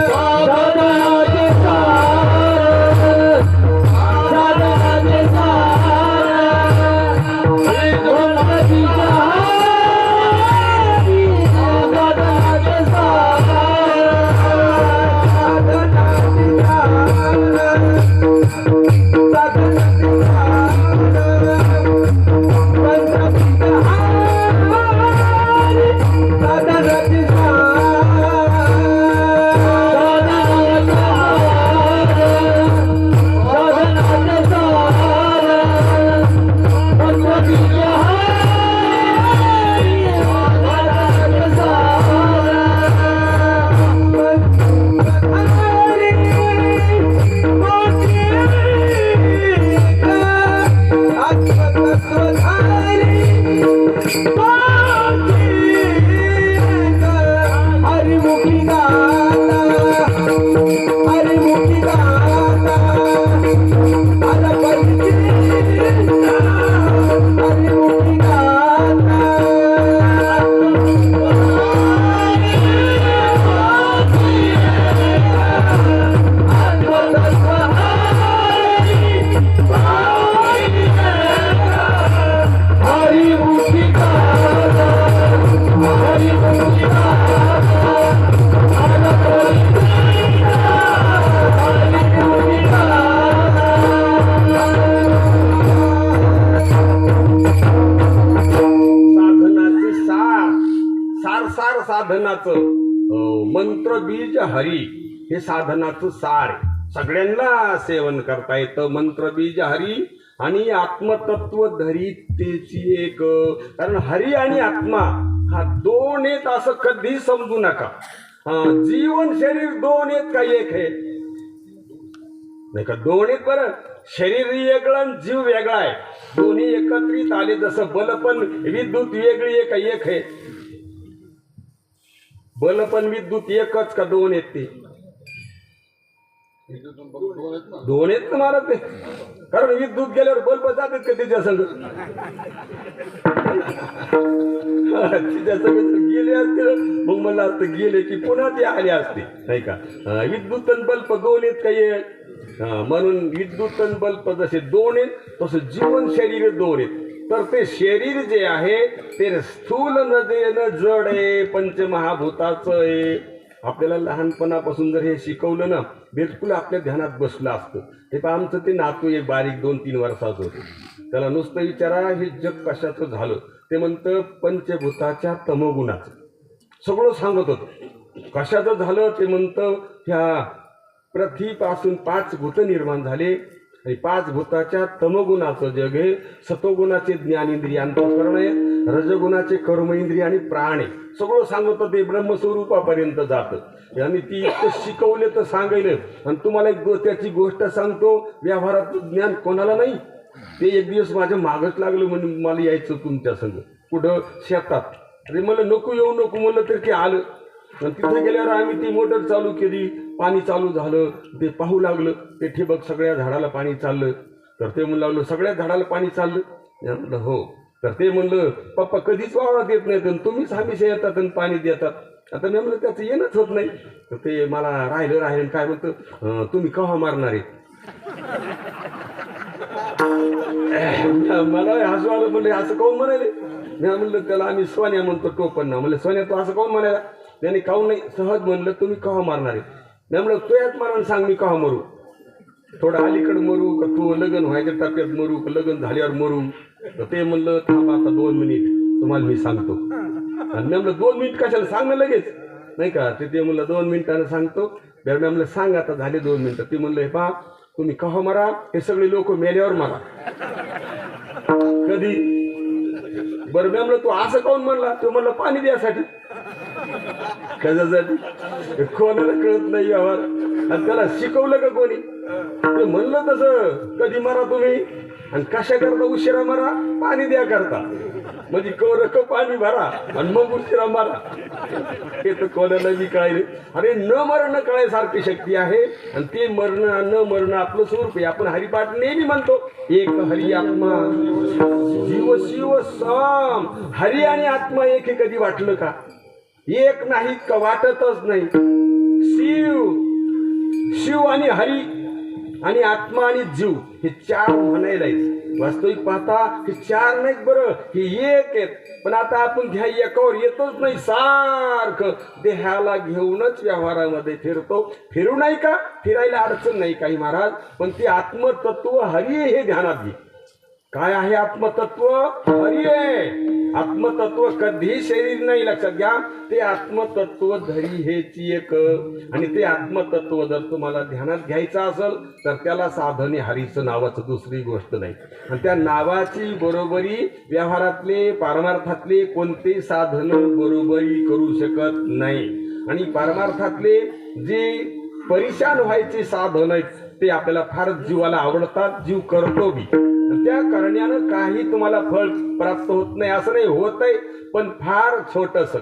साधनाचे सार साधनाचे साधनाचं मंत्र बीज हरी हे साधनाचं सार सगळ्यांना सेवन करता येतं मंत्र बीज हरी आणि आत्मतत्व धरितेची एक कारण हरी आणि आत्मा हा दोन आहेत असं कधी समजू नका जीवन शरीर दोन आहेत का एक आहे नाही का. दोन्हीत बरं शरीर वेगळं आणि जीव वेगळा आहे. दोन्ही एकत्रित आले. जसं बल पण विद्युत वेगळी आहे का एक आहे? बल पण विद्युत एकच का दोन आहेत? ते दोन आहेत ना महाराज ते. कारण विद्युत गेल्यावर बल्ब जातात का त्याच्या संग? तिच्या संग गेले असते मग मला असतं गेले की पुन्हा ते आले असते नाही का. विद्युत आणि बल्ब दोन आहेत काही. म्हणून विद्युत आणि बल्ब जसे दोन आहेत तसं जीवन शरीर दोन आहेत. तर ते शरीर जे आहे ते स्थूल न जड आहे, पंचमहाभूताचं आहे. आपल्याला लहानपणापासून जर हे शिकवलं ना बिलकुल आपल्या ध्यानात बसलं असतं. हे पण आमचं ते नातू एक बारीक 2-3 वर्षाचं होतं. त्याला नुसतं विचारा हे जग कशाचं झालं, ते म्हणतं पंचभूताच्या तमोगुणाचं. सगळं सांगत होतं. कशाचं झालं ते म्हणतं ह्या पृथ्वीपासून 5 भूत निर्माण झाले आणि 5 भूताच्या तमगुणाचं जग आहे. सतोगुणाचे ज्ञानेंद्रिय अंतःकरण आहे, रजगुणाचे कर्मेंद्रिय आणि प्राण आहे. सगळं सांगत ते ब्रह्मस्वरूपापर्यंत जातं. आणि ती इतकं शिकवले तर सांगायलं. आणि तुम्हाला एक त्याची गोष्ट सांगतो, व्यवहारात ज्ञान कोणाला नाही. ते एक दिवस माझ्या मागच लागलं म्हणून मला यायचं तुमच्या संग कुठं शेतात. अरे मला नको येऊ नको म्हणलं तर ते आलं. आणि तिथे गेल्यावर आम्ही ती मोटर चालू केली, पाणी चालू झालं. ते पाहू लागलं ते ठिबक सगळ्या झाडाला पाणी चाललं. तर ते म्हणू लागलं सगळ्या झाडाला पाणी चाललं. म्हणलं हो. तर ते म्हणलं पप्पा कधीच वावरात येत नाहीत आणि तुम्हीच हमेशा येतात आणि पाणी देतात. आता मी म्हणलं त्याचं येणंच होत नाही. तर ते मला राहिलं काय म्हणतं तुम्ही केव्हा मारणार आहे? मला हसू आलं. म्हणले असं काऊन म्हणाले? मी म्हणलं त्याला आम्ही सोन्या म्हणतो टोपण ना. म्हणलं सोन्या तू असं काऊन म्हणायला? त्याने काऊन नाही सहज म्हणलं तुम्ही केव्हा मारणार आहे? मी म्हणलं तू यात मारा सांग मी केव्हा मरू. थोडं अलीकडं मरू का तू लग्न व्हायच्या टप्प्यात मरू का लग्न झाल्यावर मरू? तर ते म्हणलं थांबा आता 2 मिनिट तुम्हाला मी सांगतो. आणि मी म्हणलं 2 मिनिट कशाला सांग ना लगेच नाही का. ते म्हणलं 2 मिनिटानं सांगतो. बरं मी म्हणलं सांग आता झाले 2 मिनिटं. ते म्हणलं हे पहा तुम्ही केव्हा मारा? हे सगळे लोक मेल्यावर मारा. कधी? बरं मी म्हणलं तू असं काऊन म्हणला? तो म्हणलं पाणी द्यासाठी. कशासाठी? कोणाला कळत नाही व्यवहार. आणि त्याला शिकवलं का कोणी? ते म्हणलं तसं कधी मारा तुम्ही आणि कशा करता उशिरा मारा? पाणी द्या करता. म्हणजे कौरक पाणी भरा आणि मग उशिरा मारा. हे तर कोणाला बी कळायले. अरे न मरण कळायसारखी शक्ती आहे आणि ते मरण न मरण आपलं स्वरूप आहे. आपण हरिपाठ नेहमी म्हणतो एक हरी आत्मा जीव शिव सम. हरी आणि आत्मा एक हे कधी वाटलं का? एक नाही का वाटतच नाही. शिव आणि हरी आणि आत्मा आणि जीव हे 4 म्हणायला आहेत. वास्तविक पाहता हे 4 नाहीत बरं, हे एक आहेत. पण आता आपण घ्या एकावर येतच नाही. सारखं देहाला घेऊनच व्यवहारामध्ये फिरतो. फिरू नाही का? फिरायला अडचण नाही काही महाराज. पण ते आत्मतत्व हरी हे ध्यानात घे. काय आहे आत्मतत्व? हरी आहे. आत्मतत्व कधी शरीर नाही. लक्षात घ्या. ते आत्मतत्व धरी हेची एक. आणि ते आत्मतत्व जर तुम्हाला ध्यानात घ्यायचं असेल तर त्याला साधने हरीचं नावाचं दुसरी गोष्ट नाही. आणि त्या नावाची बरोबरी व्यवहारातले पारमार्थातले कोणते साधन बरोबरी करू शकत नाही. आणि पारमार्थातले जे परेशान व्हायचे साधन आहेत ते आपल्याला फारच जीवाला आवडतात. जीव करतो बी. त्या करण्यानं काही तुम्हाला फळ प्राप्त होत नाही असं नाही. होत आहे पण फार छोटंसं.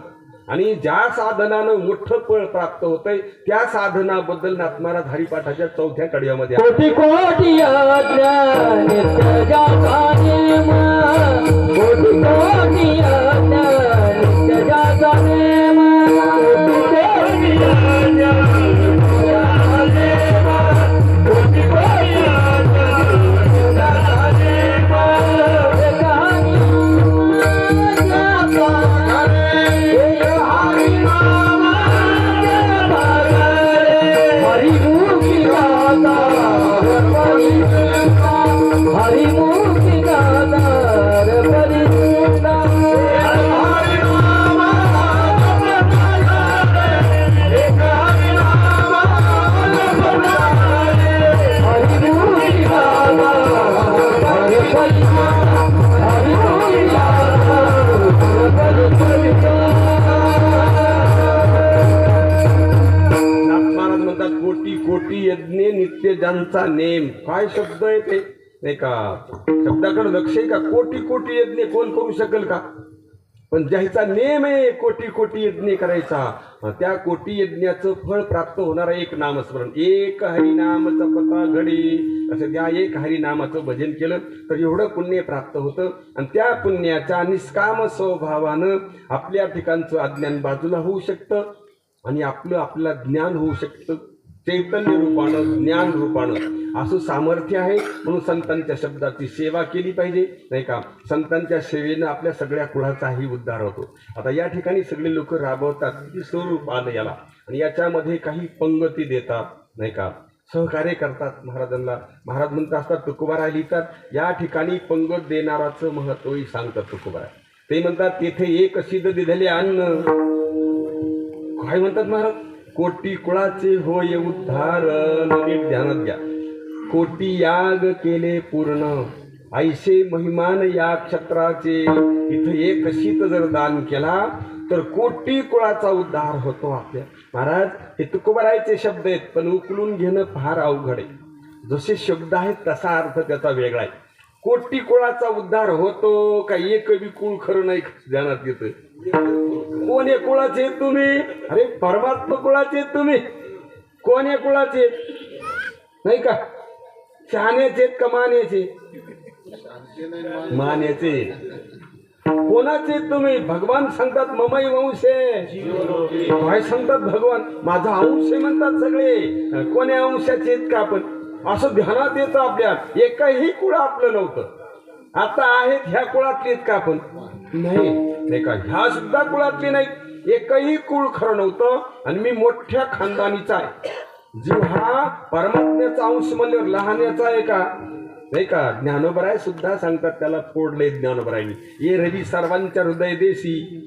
आणि ज्या साधनानं मोठं फळ प्राप्त होतंय त्या साधनाबद्दल नाथमाराज हरिपाठाच्या 4थ्या कडव्यामध्ये कोटी कोटी अज्ञान नित्य जाता नेम. कोटी कोटी अज्ञान नित्य जाता नेम. कोटी कोटी अज्ञान नित्य जाता नेम. कोटी कोटी अज्ञान नित्य जाता नेम. एकानी जाता रे हरि नाम हरिमुखी गाता हरिमुखी गाता परिचिता. कोटी कोटी यज्ञ नित्य जंत नित्यजांचा नेम. काय शब्द आहे ते नाही का, शब्दाकडे लक्ष आहे का? कोटी कोटी यज्ञ कोण करू शकेल का? पण ज्याचा नेम आहे कोटी कोटी यज्ञ करायचा, त्या कोटी यज्ञाचं फळ प्राप्त होणारा एक नामस्मरण. एक हरिनाम जपता घडी, असं त्या एक हरिनामाचं भजन केलं तर एवढं पुण्य प्राप्त होतं. आणि त्या पुण्याच्या निष्काम स्वभावानं आपल्या ठिकाणचं अज्ञान बाजूला होऊ शकतं आणि आपलं ज्ञान होऊ शकतं, चैतन्य रूपानं, ज्ञान रूपानं. असं सामर्थ्य आहे. म्हणून संतांच्या शब्दाची सेवा केली पाहिजे नाही का. संतांच्या सेवेनं आपल्या सगळ्या कुळाचाही उद्धार होतो. आता या ठिकाणी सगळे लोक राबवतात किती स्वरूप आलं याला, आणि याच्यामध्ये काही पंगती देतात नाही का, सहकार्य करतात महाराजांना. महाराज म्हणत असतात, तुकोबाराय लिहितात, या ठिकाणी पंगत देणाराचं महत्वही सांगतात तुकोबाराय. ते म्हणतात, तेथे एक सिद्ध दिलेले अन्न. काय म्हणतात महाराज? कोटी कुळाचे होय उद्धार. नीट ध्यानात घ्या. कोटी याग केले पूर्ण, ऐसे महिमान या क्षत्राचे. इथं एक शीत जर दान केला तर कोटी कुळाचा उद्धार होतो आपल्या. महाराज हे तुकोबारायचे शब्द आहेत, पण उकलून घेणं फार अवघड आहे. जसे शब्द आहेत तसा अर्थ त्याचा वेगळा आहे. कोटी कुळाचा उद्धार होतो का? एक बी कुळ खरं नाही ध्यानात येतं. कोण्या कुळाचे तुम्ही? अरे परमात्मा कुळाचे तुम्ही. कोण्या कुळाचे नाही का? शहाण्याचे का मान्याचे? मान्याचे. कोणाचे तुम्ही? भगवान सांगतात ममई वंशे. काय सांगतात भगवान? माझा अंश म्हणतात सगळे. कोण्या अंशाचे का आपण? असं ध्यानात येतं आपल्या. एकही कुळ आपलं नव्हतं, आता आहेत ह्या कुळातलीच का आपण? नाही का, ह्या सुद्धा कुळातली नाही. एकही कुळ खरं नव्हतं आणि मी मोठ्या खानदानीचा आहे. जीव हा परमात्म्याचा अंश म्हणल्यावर लहान्याचा आहे का? नाही का. ज्ञानोबराय सुद्धा सांगतात त्याला, फोडले ज्ञानोबरायनी. ये रवी सर्वांच्या हृदय देशी,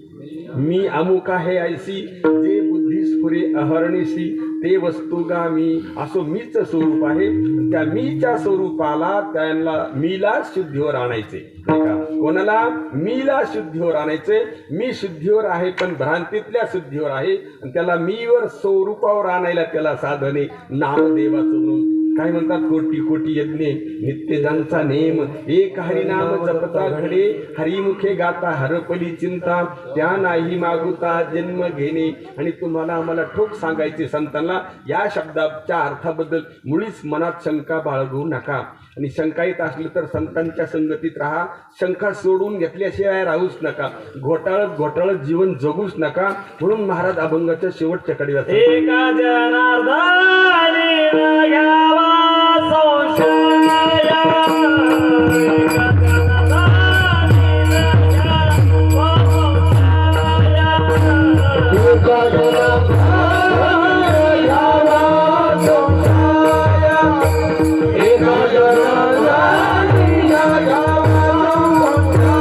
मी अमुक आहे ऐसी. जे बुद्धी स्फुरे अहर्निशी, ते वस्तुगा मी. असं मीच स्वरूप आहे. त्या मीच्या स्वरूपाला त्यांना मीला शुद्धीवर आणायचे नाही का. कोणाला? मीला शुद्धीवर आणायचे. मी शुद्धीवर आहे पण भ्रांतीतल्या शुद्धीवर आहे, आणि त्याला मीवर स्वरूपावर आणायला त्याला साधने नामदेवाचं म्हणून. काय म्हणतात? कोटी कोटी यज्ञ नित्यजांचा नेम, एक हरिनाम जपता घडे. हरिमुखे गाता हरपली चिंता, त्या नाही मागुता जन्म घेणे. आणि तुम्हाला आम्हाला ठोक सांगायचे संतांना, या शब्दाच्या अर्थाबद्दल मुळीच मनात शंका बाळगू नका. आणि शंका येत असली तर संतांच्या संगतीत राहा. शंका सोडून घेतल्याशिवाय राहूच नका. घोटाळत जीवन जगूच नका. म्हणून महाराज अभंगाच्या शेवटच्या कडे एका जनार्दनी न घ्यावा संशय, एका जनार्दनी न घ्यावा संशय, एका जनार्दनी घ्यावा संशय, एका जनार्दनी घ्यावा संशय.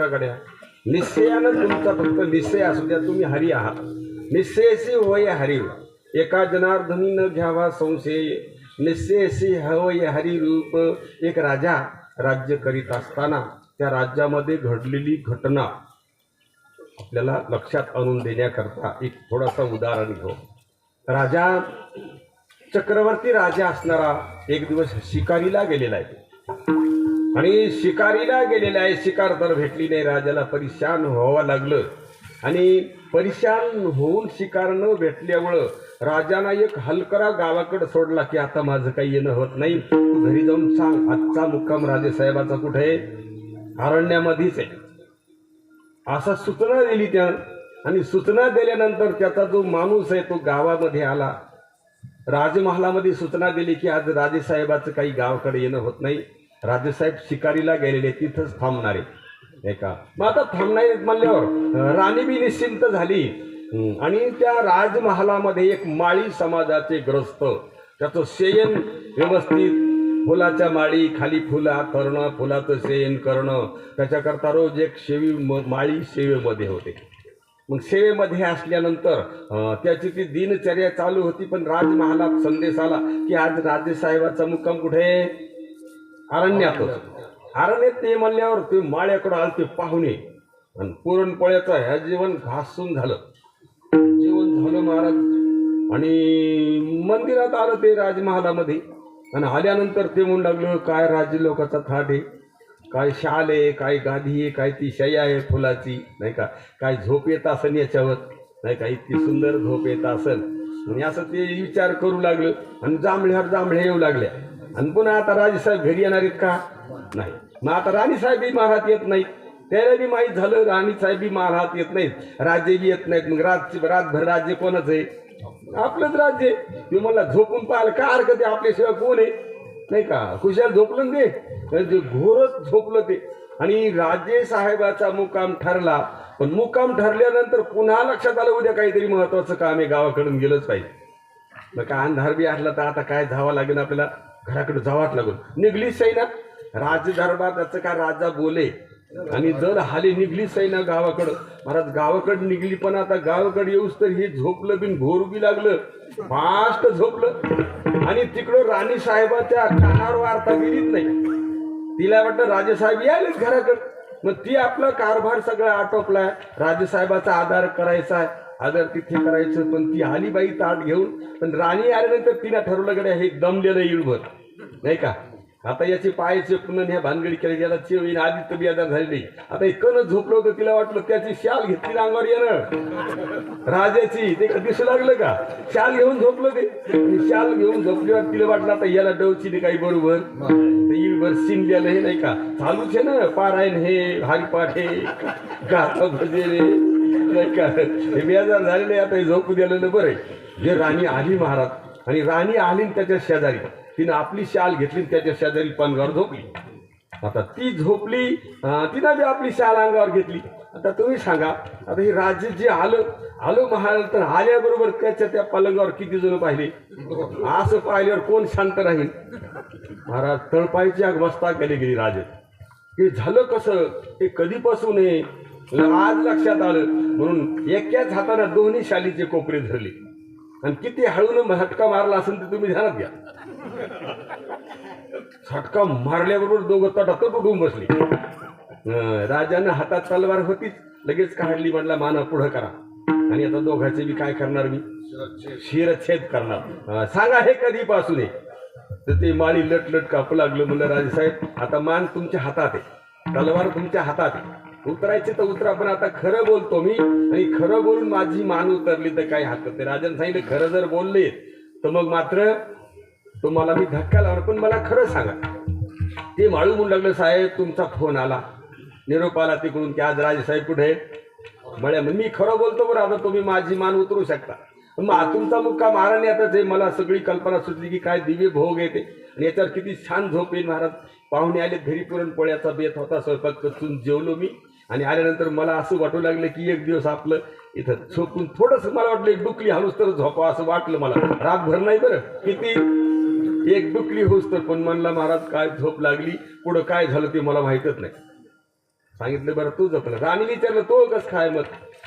गड्या. निश्चयानं तुमचा फक्त निश्चय असू द्या, तुम्ही हरी आहात. निश्चयसी होय हरी, एका जनार्दनी न घ्यावा संशय. निश्चयसी होय हरी रूप. एक राजा राज्य करीत असताना त्या राज्यामध्ये घडलेली घटना आपल्याला लक्षात आणून देण्याकरता एक थोडासा उदाहरण घेऊ. राजा चक्रवर्ती राजा असणारा एक दिवस शिकारीला गेलेला आहे आणि शिकारीला गेलेला आहे. शिकार तर भेटली नाही. राजाला परेशान व्हावं लागलं आणि परेशान होऊन शिकार न भेटल्यामुळं राजानं एक हलकरा गावाकडे सोडला की आता माझं काही येणं होत नाही, तू घरी जाऊन सांग आजचा मुक्काम राजेसाहेबाचा कुठे आहे, अरण्यामध्येच आहे. असा सूचना दिली त्यानं आणि सूचना दिल्यानंतर त्याचा जो माणूस आहे तो गावामध्ये आला. राजमहालामध्ये सूचना दिली की आज राजेसाहेबाचं काही गावाकडे येणं होत नाही, राजेसाहेब शिकारीला गेलेले, तिथंच थांबणार आहे का. मग आता थांबणार म्हणल्यावर राणी बी निश्चिंत झाली आणि त्या राजमहालामध्ये एक माळी समाजाचे ग्रस्त, त्याचं शयन व्यवस्थित, फुलाच्या माळी, खाली फुला करणं, फुलाचं शयन करणं, त्याच्याकरता रोज एक माळी सेवेमध्ये होते. मग सेवेमध्ये असल्यानंतर त्याची ती दिनचर्या चालू होती. पण राजमहालात संदेश आला की आज राजेसाहेबाचा मुक्काम कुठे, अरण्यातच. अरण्यात ते म्हणल्यावर ते माळ्याकडं आले ते पाहुणे आणि पुरणपोळ्याचं ह्या जेवण घासून झालं. जेवण झालं महाराज आणि मंदिरात आलं ते राजमहालामध्ये आणि आल्यानंतर ते म्हणू लागलं काय राज्य लोकांचा थाट आहे, काय शाल आहे, काय गादी आहे, काय ती शय्या आहे फुलाची नाही का, काय झोप येत असन याच्यावर नाही का, इतकी सुंदर झोप येत असन. आणि असं ते विचार करू लागलं आणि जांभळ्यावर जांभळ्या येऊ लागल्या. आणि पुन्हा आता राजेसाहेब घरी येणार आहेत का नाही. मग आता राणीसाहेबही महारात येत नाहीत, त्याला बी माहीत झालं राणीसाहेबही महारात येत नाहीत, राज्य बी येत नाहीत. मग रातभर राज्य कोणाचं आहे, आपलंच राज्य. ते मला झोपून पाहिलं काय हरकत आहे, आपल्याशिवाय कोण आहे नाही का. खुशाल झोपलं ते घोरच झोपलं ते. आणि राजे साहेबाचा मुक्काम ठरला. पण मुक्काम ठरल्यानंतर पुन्हा लक्षात आलं उद्या काहीतरी महत्वाचं काम आहे, गावाकडून गेलंच पाहिजे. मग काय अंधार बी असला तर आता काय जावं लागेल, आपल्याला घराकडे जावंच लागेल. निघलीच आहे ना राजदरबार, त्याचं काय राजा बोले आणि जर हाली निघलीच आहे ना गावाकडं. महाराज गावाकडे निघली पण आता गावाकडे येऊस तर हे झोपलं बिन घोर बी लागलं, फास्ट झोपलं. आणि तिकडं राणी साहेबाच्या कानावर वार्ता गेलीच नाही. तिला वाटतं राजेसाहेब यायलेच घराकडं. मग ती आपला कारभार सगळा आटोपलाय, राजेसाहेबाचा आदर करायचा, आदर तिथे करायचं. पण ती आली बाई ताट घेऊन. पण राणी आल्यानंतर तिला ठरवलं गड्या हे दमलेलं येळभर नाही का, आता याचे पायाचे पुन्हा ह्या भानगडी केली, याला चिवळी आधी तर बियादार झाली नाही. आता इकडनं झोपलं होतं, तिला वाटलं त्याची शाल घेतली अंगावर येणं राजाची, ते दिसू लागलं का शाल घेऊन झोपलं ते. शाल घेऊन झोपल्यावर तिला वाटलं आता याला डवची काही बरोबर येळभर शिनलेलं हे नाही का, चालूच आहे ना पारायण हे हरिपाठ हे गाथा भजे नाही का, हे बेजार झालेले. आता हे झोपू दिलेलं बरं आहे. जे राणी आली महाराज आणि राणी आली त्याच्या शेजारी, तिनं आपली शाल घेतली त्याच्या शेजारी पानगावर झोपली. आता ती झोपली, तिनं बी आपली शाल अंगावर घेतली. आता तुम्ही सांगा, आता हे राज्य जे आलो महाल तर आल्याबरोबर त्याच्या त्या पलंगावर किती जण पाहिले. असं पाहिल्यावर कोण शांत राहील. महाराज तळपायची अवस्था केली गेली राजे. हे झालं कसं, हे कधीपासून हे आज लक्षात आलं. म्हणून एकाच हाताने दोन्ही शालीचे कोपरे धरले आणि किती हळून झटका मारला असेल तर तुम्ही ध्यानात घ्या. झटका मारल्याबरोबर दोघं तटातट उठून बसले. राजानं हातात तलवार होतीच, लगेच काढली, म्हणला माना पुढं करा. आणि आता दोघांचे बी काय करणार मी, शिरच्छेद करणार. सांगा हे कधीपासून आहे. तर ते माळी लटलट कापू लागलं. म्हणलं राजेसाहेब आता मान तुमच्या हातात आहे, तलवार तुमच्या हातात आहे, उतरायचे तर उतरा, पण आता खरं बोलतो मी आणि खरं बोलून माझी मान उतरली तर काय हरकत नाही. राजाने सांगितलं खरं जर बोलले तर मग मात्र तुम्हाला मी धक्का लावणार, पण मला खरं सांगा. ते माळू म्हणू लागलं साहेब तुमचा फोन आला, निरोप आला तिकडून की आज राजेसाहेब कुठे आहेत. बळ्या मी खरं बोलतो बरं, आता तुम्ही माझी मान उतरू शकता. मग तुमचा मुक्काम अरण्यातच आहे. मला सगळी कल्पना सुचली की काय दिव्य भोग येते आणि याच्यावर किती छान झोप येईल. महाराज पाहुणे आले, घरी पुरणपोळ्याचा बेत होता, स्वयंपाक करून जेवलो मी. आणि आल्यानंतर मला असं वाटू लागलं की एक दिवस आपलं इथं झोपून थोडंसं मला वाटलं एक डुकली हालूस तर झोपा असं वाटलं मला. रातभर नाही बरं, किती एक डुकली होऊस तर. पण म्हणला महाराज काय झोप लागली, पुढं काय झालं ते मला माहीतच नाही. सांगितलं बरं तू जपलं. राणी विचारलं तो कस काय मत.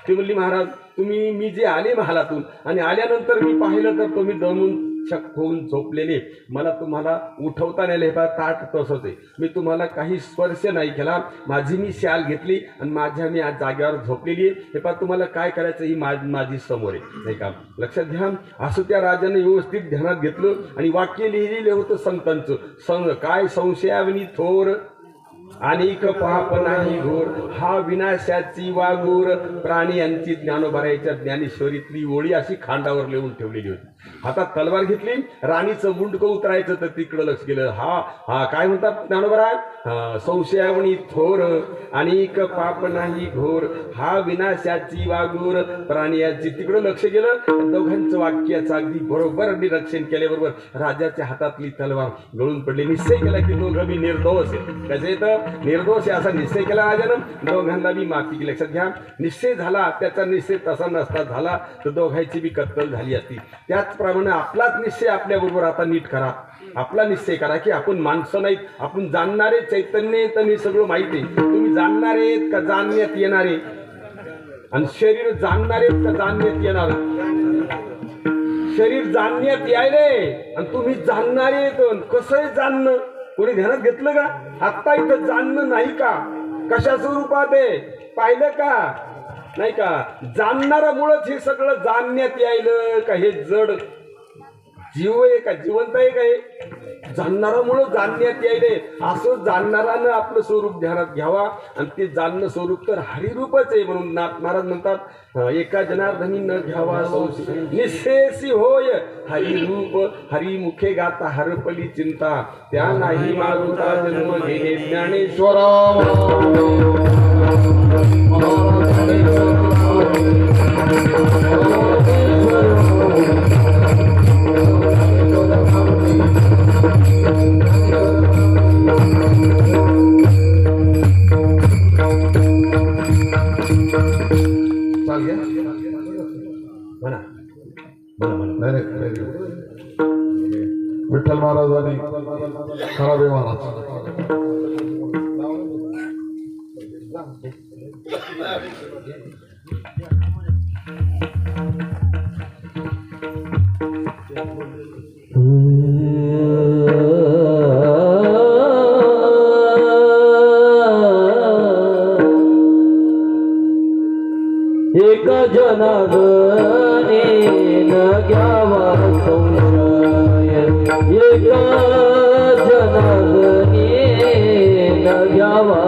ती म्हणली महाराज मी जे आले महालातून आणि आल्यानंतर मी पाहिलं तर तुम्ही दमून शक होऊन झोपलेले. मला तुम्हाला उठवता नाही हे ताट तसंच आहे. मी तुम्हाला काही स्पर्श नाही केला. माझी मी शाल घेतली आणि माझ्या मी आज जागेवर झोपलेली आहे. हे पहा तुम्हाला काय करायचं ही माझी समोर आहे नाही का. लक्षात घ्या. असं त्या राजाने व्यवस्थित ध्यानात घेतलं आणि वाक्य लिहिलेलं होतं संतांचं. काय संशयावनी थोर अनेक पाप नाही घोर हा विनाशाची वागोर. प्राणी यांची ज्ञानोबारायच्या ज्ञानेश्वरीतली ओळी अशी खांडावर लिहून ठेवलेली होती. हातात तलवार घेतली. राणीचं मुंडकं उतरायचं तर तिकडं लक्ष गेलं. हा काय म्हणतात ज्ञानोबाराय. संशयावणी थोर अनेक पाप नाही घोर हा विनाशाची वागोर. प्राणी यांची तिकडं लक्ष गेलं. दोघांचं वाक्याचं अगदी बरोबर निरीक्षण केल्याबरोबर राजाच्या हातातली तलवार गळून पडली. निश्चय केला की दोघं मी निर्दोष आहे. कसे तर निर्दोष आहे असा निश्चय केला राजानं. दोघांना मी माफी केली. लक्षात घ्या. निश्चय झाला त्याचा निश्चय तसा नसता झाला तर दोघांची बी कत्तल झाली असती. त्याचप्रमाणे आपलाच निश्चय आपल्याबरोबर आता नीट करा. आपला निश्चय करा की आपण माणसं नाहीत. आपण जाणणारे चैतन्य तर मी सगळं माहिती आहे. तुम्ही जाणणारे आहेत का जाणण्यात येणारे. आणि शरीर जाणणारे आहेत का जाणण्यात येणार. शरीर जाणण्यात यायले आणि तुम्ही जाणणारे आहेत. कसं आहे जाणणं कोणी ध्यानात घेतलं का. आत्ता इथं जाणणं नाही का. कशा स्वरूपात आहे पाहिलं का नाही का. जाणणारामुळंच हे सगळं जाणण्यात यायलं का. हे जड जीव आहे का जिवंत आहे का. हे जाणणारामुळं जाणण्यात यायले. असं जाणणारानं आपलं स्वरूप ध्यानात घ्यावा आणि ते जाणणं स्वरूप तर हरिरूपच आहे. म्हणून नाथ महाराज म्हणतात एका जनार्दनी न घ्यावा संशय निशेषी होय हरिरूप. हरिमुखे गाता हरपली चिंता त्या नाही मागुता जन्म घे ज्ञानेश्वरा. विठ्ठल महाराज आणि खराबे महाराज. एका जनार्दने न घ्यावा संशय. एका जनार्दने न घ्यावा